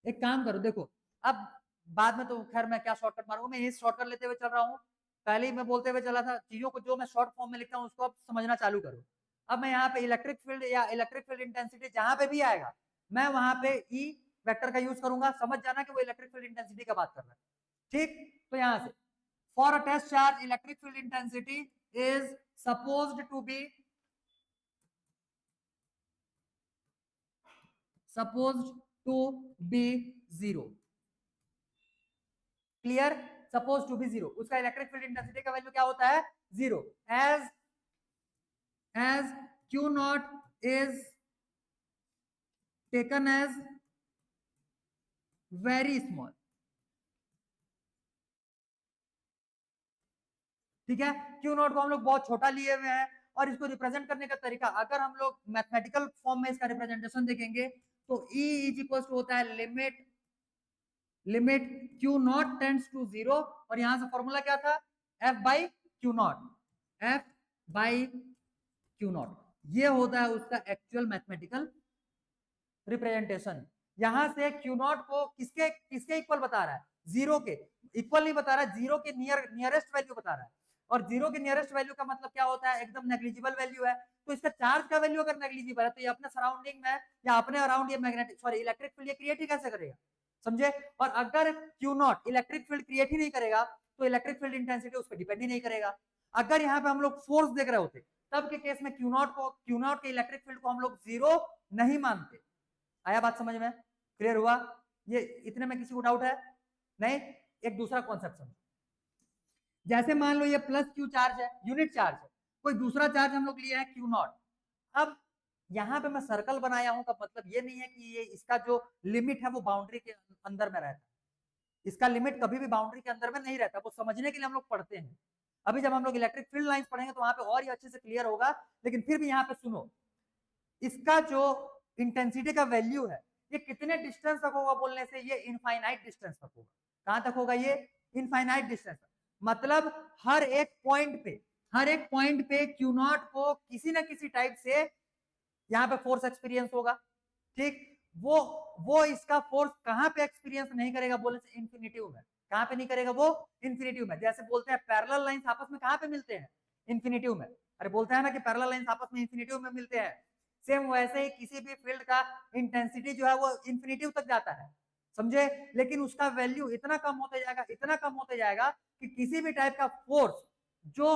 एक काम करो, देखो अब बाद में तो खैर मैं क्या शॉर्टकट मारूंगा, मैं ये शॉर्टकट लेते हुए चल रहा हूँ, पहले ही मैं बोलते हुए चला था चीजों को, जो मैं शॉर्ट फॉर्म में लिखता हूँ उसको आप समझना चालू करो। अब मैं यहाँ पे इलेक्ट्रिक फील्ड या इलेक्ट्रिक फील्ड इंटेंसिटी जहां पे भी आएगा मैं वहां पे ई वेक्टर का यूज करूंगा, समझ जाना कि वो इलेक्ट्रिक फील्ड इंटेंसिटी का बात कर रहा है। ठीक, तो यहां से for a test charge electric field intensity is supposed to be zero. Clear, suppose to be zero, उसका इलेक्ट्रिक फील्ड इंटेंसिटी का वैल्यू क्या होता है, zero. As Q naught is taken as very small. ठीक है, क्यू नॉट को हम लोग बहुत छोटा लिए हुए हैं, और इसको रिप्रेजेंट करने का तरीका अगर हम लोग मैथमेटिकल फॉर्म में इसका रिप्रेजेंटेशन देखेंगे तो E इज इक्वल टू होता है limit Q naught tends to zero, और यहां से फॉर्मूला क्या था, F by Q naught, F by Q naught, ये होता है उसका एक्चुअल मैथमेटिकल रिप्रेजेंटेशन। यहां से क्यू नॉट को किसके किसके इक्वल बता रहा है, जीरो के इक्वल नहीं बता रहा है, जीरो के नियरेस्ट वैल्यू बता रहा है, और जीरो के नियरेस्ट वैल्यू का मतलब क्या होता है, एकदम नेग्लिजिबल वैल्यू है। तो इसका चार्ज का वैल्यू अगर नेग्लिजिबल है तो ये अपने सराउंडिंग में या अपने अराउंड ये मैग्नेटिक सॉरी इलेक्ट्रिक फील्ड ये क्रिएट ही कैसे करेगा, समझे। और अगर q not electric field create ही नहीं करेगा तो इलेक्ट्रिक फील्ड इंटेंसिटी उस पर डिपेंड ही नहीं करेगा। अगर यहाँ पे हम लोग फोर्स देख रहे होते तब के केस में क्यू नॉट के इलेक्ट्रिक फील्ड को हम लोग जीरो नहीं मानते। आया बात समझ में, क्लियर हुआ, ये इतने में किसी को डाउट है नहीं। एक दूसरा कॉन्सेप्ट समझो, जैसे मान लो ये प्लस क्यू चार्ज है, यूनिट चार्ज है, कोई दूसरा चार्ज हम लोग लिए हैं क्यू नॉट। अब यहाँ पे मैं सर्कल बनाया हूं का मतलब ये नहीं है कि ये इसका जो लिमिट है वो बाउंड्री के अंदर में रहता है, इसका लिमिट कभी भी बाउंड्री के अंदर में नहीं रहता, वो समझने के लिए हम लोग पढ़ते हैं। अभी जब हम लोग इलेक्ट्रिक फील्ड लाइंस पढ़ेंगे तो वहां पे और ही अच्छे से क्लियर होगा, लेकिन फिर भी यहाँ पे सुनो, इसका जो इंटेंसिटी का वैल्यू है ये कितने डिस्टेंस तक होगा बोलने से, ये इनफाइनाइट डिस्टेंस तक होगा। कहां तक होगा ये, इनफाइनाइट डिस्टेंस, मतलब हर एक पॉइंट पे क्यू नॉट को किसी ना किसी टाइप से यहाँ पे फोर्स एक्सपीरियंस होगा। ठीक, वो इसका फोर्स कहां पे एक्सपीरियंस नहीं करेगा बोलने से, इंफिनिटिव में। कहां पे नहीं करेगा वो, इंफिनिटिव में। जैसे बोलते हैं पैरेलल लाइंस आपस में कहां पे मिलते हैं, इंफिनिटिव में। अरे बोलते हैं ना कि पैरेलल लाइंस आपस में इंफिनिटिव में मिलते हैं, सेम वैसे ही किसी भी फील्ड का इंटेंसिटी जो है वो इंफिनिटिव तक जाता है, समझे। लेकिन उसका वैल्यू इतना कम होते जाएगा, इतना कम होते जाएगा कि किसी भी टाइप का फोर्स जो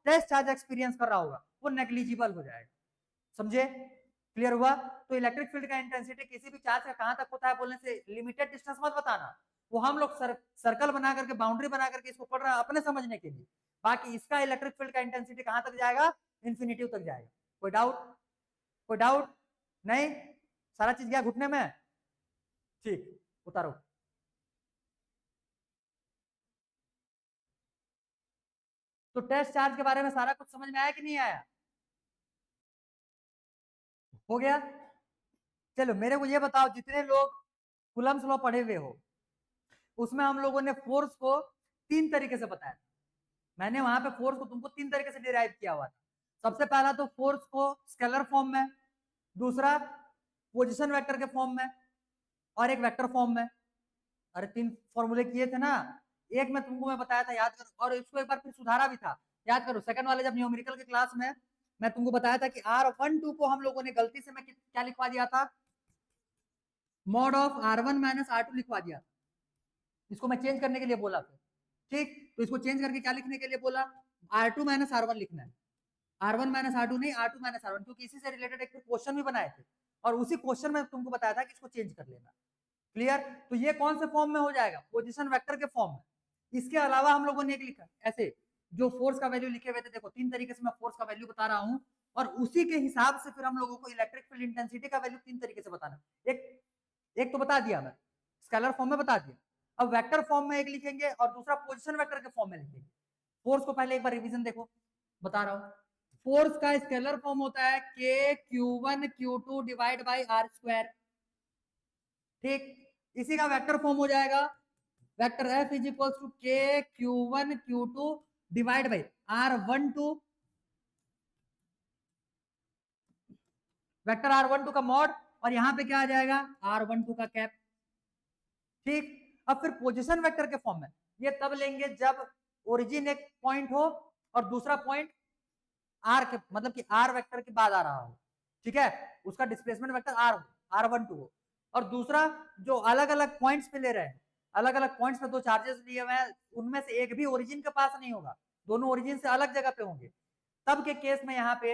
टेस्ट चार्ज एक्सपीरियंस कर रहा होगा वो नेग्लिजिबल हो जाएगा, समझे, क्लियर हुआ। तो इलेक्ट्रिक फील्ड का इंटेंसिटी किसी भी चार्ज का कहां तक होता है बोलने से लिमिटेड डिस्टेंस मत बताना, वो हम लोग सर्कल बना करके बाउंड्री बना करके इसको पढ़ रहे हैं अपने समझने के लिए। बाकी इसका इलेक्ट्रिक फील्ड का इंटेंसिटी कहां तक जाएगा, इंफिनिटी तक जाएगा। कोई डाउट, कोई डाउट नहीं, सारा चीज गया घुटने में, ठीक, उतारो। तो टेस्ट चार्ज के बारे में सारा कुछ समझ में आया कि नहीं आया, हो गया। चलो मेरे को ये बताओ, जितने लोग कूलम्स लॉ पढ़े हुए हो उसमें हम लोगों ने फोर्स को तीन तरीके से बताया, मैंने वहां पे फोर्स को तुमको तीन तरीके से डिराइव किया हुआ था। सबसे पहला तो फोर्स को स्केलर फॉर्म में, दूसरा पोजीशन वेक्टर के फॉर्म में, और एक वेक्टर फॉर्म में। अरे तीन फॉर्मूले किए थे ना, एक में तुमको मैं बताया था, याद करो, और इसको एक बार फिर सुधारा भी था, याद करो। सेकंड वाले जब न्यूमेरिकल के क्लास में मैं तुमको बताया था कि R12 को हम लोगों ने गलती से मैं क्या लिखवा दिया था, mod of R1 minus R2 लिखवा दिया, इसको मैं चेंज करने के लिए बोला था। ठीक, तो इसको चेंज करके क्या लिखने के लिए बोला, R2 माइनस R1 लिखना है, R1 माइनस R2 नहीं, R2 माइनस R1, क्योंकि इसी से रिलेटेड एक क्वेश्चन भी बनाए थे, और उसी क्वेश्चन में तुमको बताया था कि इसको चेंज कर लेना, क्लियर। तो ये कौन से फॉर्म में हो जाएगा, पोजीशन वेक्टर के फॉर्म में। इसके अलावा हम लोगों ने एक लिखा ऐसे, जो फोर्स का वैल्यू लिखे हुए थे, देखो तीन तरीके से मैं फोर्स का वैल्यू बता रहा हूं, और उसी के हिसाब से फिर हम लोगों को इलेक्ट्रिक फील्ड इंटेंसिटी का वैल्यू तीन तरीके से बताना। एक तो बता दिया मैं, स्केलर फॉर्म में बता दिया, अब वेक्टर फॉर्म में एक लिखेंगे और दूसरा पोजीशन वेक्टर के फॉर्म में लिखेंगे। फोर्स को पहले एक बार रिवीजन देखो, बता रहा हूं। फोर्स का स्केलर फॉर्म होता है k q1 q2 divide by r square, ठीक। इसी का वेक्टर फॉर्म हो जाएगा vector f is equal to k q1 q2 divide by r12 vector r12 का मॉड, और यहाँ पे क्या आ जाएगा r12 का कैप। ठीक, अब फिर पोजीशन वेक्टर के फॉर्म में ये तब लेंगे जब ओरिजिन एक पॉइंट हो और दूसरा पॉइंट आर के मतलब कि आर वेक्टर के बाद आ रहा हो, ठीक है, उसका डिस्प्लेसमेंट वेक्टर आर हो, r12 हो, और दूसरा जो अलग अलग पॉइंट्स पे ले रहे हैं, अलग अलग पॉइंट्स पे दो चार्जेस लिए हुए हैं, उनमें से एक भी ओरिजिन के पास नहीं होगा, दोनों ओरिजिन से अलग जगह पे होंगे, तब के केस में यहाँ पे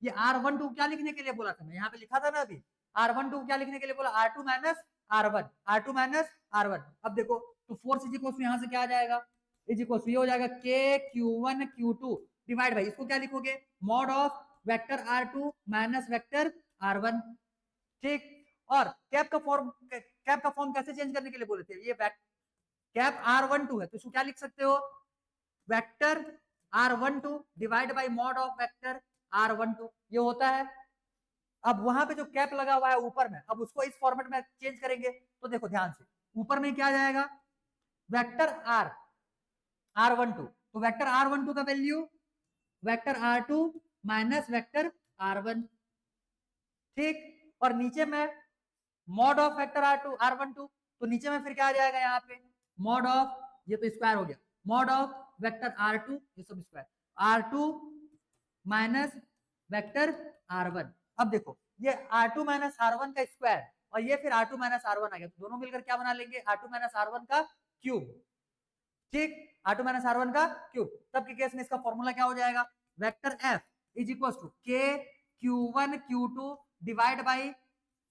ये r12 क्या लिखने के लिए बोला था मैं, यहाँ पे लिखा था ना अभी r12 क्या लिखने के लिए बोला, r2 minus r1, r2 minus r1। अब देखो तो फोर्स इज इक्वल टू यहाँ से क्या आ जाएगा, इज इक्वल टू ये हो जाएगा k q1 q2 divide by, इसको क्या लिखोगे, mod of vector r2 minus vector r1। ठीक, और कैप का फॉर्म कैसे चेंज करने के लिए बोले थे, ये कैप r12 है तो इसको क्या लिख सकते हो, vector r12 divide by mod of vector r12, ये होता है। अब वहां पे जो कैप लगा हुआ है ऊपर में, अब उसको इस फॉर्मेट में चेंज करेंगे तो देखो ध्यान से, ऊपर में क्या जाएगा, वेक्टर r12, तो वेक्टर r12 का value vector r2 minus vector r1। ठीक, और नीचे में मॉड ऑफ वेक्टर r12, तो नीचे में फिर क्या आ जाएगा, यहाँ पे मॉड ऑफ, ये तो स्क्वायर हो गया, मॉड ऑफ वेक्टर r2 ये सब square, r2 minus vector r1। अब देखो ये r2 माइनस r1 का स्क्वायर और ये फिर r2 माइनस r1 आ गया, तो दोनों मिलकर क्या बना लेंगे, r2 माइनस r1 का क्यूब। ठीक, r2 माइनस r1 का क्यूब, तब के केस में इसका फॉर्मूला क्या हो जाएगा, vector f is equal to k q1 q2 divide by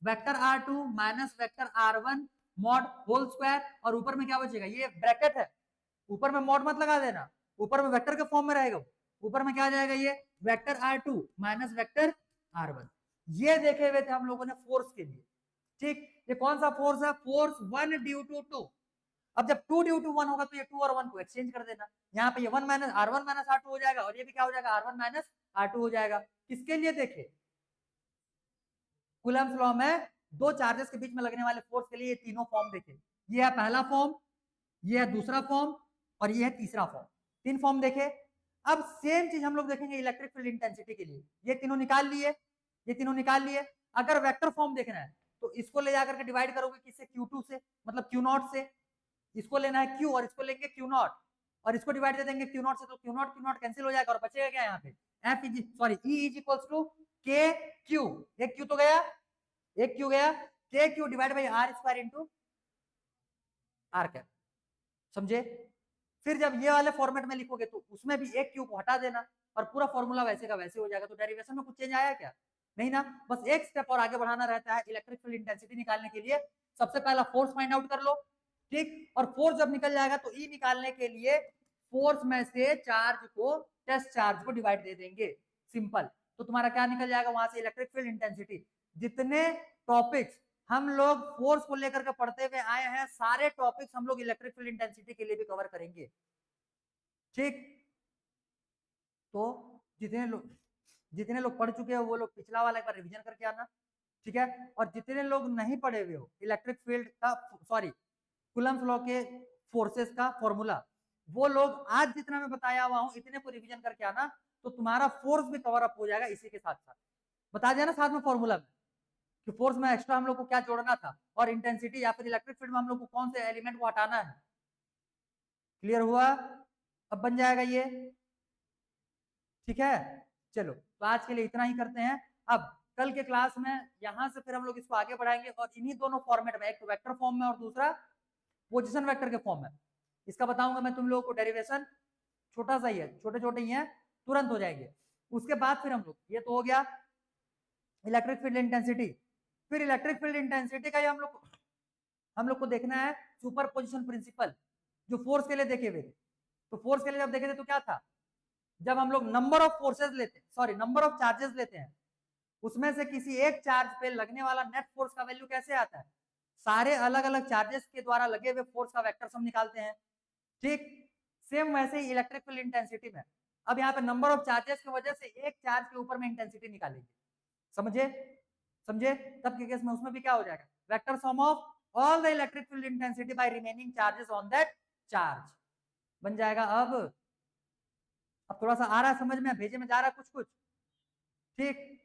vector r2 minus vector r1 mod whole square, और ऊपर में क्या बचेगा, ये ब्रैकेट है, ऊपर में मॉड मत लगा देना, ऊपर में वेक्टर के फॉर्म में रहेगा, ऊपर में क्या आ जाएगा, ये vector r2 minus vector r1। ये देखे हुए थे हम लोगों ने फोर्स के लिए। ठीक, ये कौन सा फोर्स है, फोर्स 1 ड्यू टू 2। अब जब 2 ड्यू टू 1 होगा तो ये 2 और 1 को एक्सचेंज कर देना, यहाँ पे ये 1 माइनस r1 माइनस r2 हो जाएगा, और ये भी क्या हो जाएगा, r1 माइनस r2 हो जाएगा। किसके लिए देखे, कूलम्ब्स लॉ में दो चार्जेस के बीच में लगने वाले फोर्स के लिए ये तीनों फॉर्म देखे, ये है पहला फॉर्म, ये है दूसरा फॉर्म, और ये है तीसरा फॉर्म, तीन फॉर्म देखे। अब सेम चीज हम लोग देखेंगे इलेक्ट्रिक फील्ड इंटेंसिटी के लिए, ये तीनों निकाल लिए, ये तीनों निकाल लिए। अगर वेक्टर फॉर्म देखना है तो इसको ले जाकर के डिवाइड करोगे किससे, Q2 से, मतलब Q0 से, इसको लेना है Q और इसको लेंगे Q0, और इसको डिवाइड दे देंगे Q0 से, तो Q0 कैंसिल हो जाएगा और बचेगा क्या यहाँ पे, E is equals to K Q, एक क्यू तो गया, एक क्यू गया, K Q divide by are square into R cap, समझे। फिर जब ये वाले फॉर्मेट में लिखोगे तो उसमें भी एक क्यू को हटा देना और पूरा फॉर्मूला वैसे का वैसे हो जाएगा। तो डेरिवेशन में कुछ चेंज आया क्या, नहीं ना, बस एक स्टेप और आगे बढ़ाना रहता है इलेक्ट्रिक फील्ड इंटेंसिटी निकालने के लिए। सबसे पहला फोर्स फाइंड आउट कर लो, ठीक, और फोर्स जब निकल जाएगा तो ई निकालने के लिए फोर्स में से चार्ज को टेस्ट चार्ज को डिवाइड दे देंगे, सिंपल। तो तुम्हारा क्या निकल जाएगा वहां से, इलेक्ट्रिक फील्ड इंटेंसिटी। जितने टॉपिक्स हम लोग फोर्स को लेकर के पढ़ते हुए आए हैं, सारे टॉपिक्स हम लोग इलेक्ट्रिक फील्ड इंटेंसिटी के लिए भी कवर करेंगे। ठीक, तो जितने लोग पढ़ चुके हो वो लोग पिछला वाला एक बार रिवीजन करके आना, ठीक है। और जितने लोग नहीं पढ़े हुए हो इलेक्ट्रिक फील्ड का, सॉरी कूलम्ब्स लॉ के फोर्सेस का फॉर्मूला, वो लोग आज जितना मैं बताया हुआ हूं इतने को रिवीजन करके आना, तो तुम्हारा फोर्स भी कवर अप हो जाएगा इसी के साथ साथ। बता दिया ना साथ में फॉर्मूला में कि फोर्स में एक्स्ट्रा हम लोग को क्या जोड़ना था, और इंटेंसिटी या फिर इलेक्ट्रिक फील्ड में हम लोग को कौन से एलिमेंट को हटाना है। क्लियर हुआ, अब बन जाएगा ये, ठीक है। चलो तो आज के लिए इतना ही करते हैं। अब कल के क्लास में यहां से फिर हम लोग इसको आगे बढ़ाएंगे और इन्हीं दोनों फॉर्मेट में, एक तो वेक्टर फॉर्म में और दूसरा पोजीशन वेक्टर के फॉर्म में, इसका बताऊंगा मैं तुम लोगों को डेरिवेशन। छोटा सा ही है, छोटे छोटे ही है, तुरंत हो जाएंगे। उसके बाद फिर हम लोग, ये तो हो गया इलेक्ट्रिक फील्ड इंटेंसिटी, फिर इलेक्ट्रिक फील्ड इंटेंसिटी का हम लोग को देखना है सुपर पोजिशन प्रिंसिपल, जो फोर्स के लिए देखे हुए थे। तो फोर्स के लिए जब देखे थे तो क्या था, जब हम लोग नंबर ऑफ फोर्सेस लेते हैं, सॉरी नंबर ऑफ चार्जेस लेते हैं, उसमें से किसी एक चार्ज पे लगने वाला नेट फोर्स का वैल्यू कैसे आता है, सारे अलग अलग चार्जेस के द्वारा लगे हुए फोर्स का वेक्टर सम निकालते हैं। ठीक, सेम वैसे ही इलेक्ट्रिक फील्ड इंटेंसिटी में, अब यहाँ पे नंबर ऑफ चार्जेस की वजह से एक चार्ज के ऊपर में इंटेंसिटी निकालेंगे, समझे, समझे। तब के केस में उसमें भी क्या हो जाएगा, vector sum of all the electric field intensity bye remaining charges on that charge बन जाएगा। अब थोड़ा सा आ रहा है समझ में, भेजे में जा रहा है कुछ कुछ, ठीक।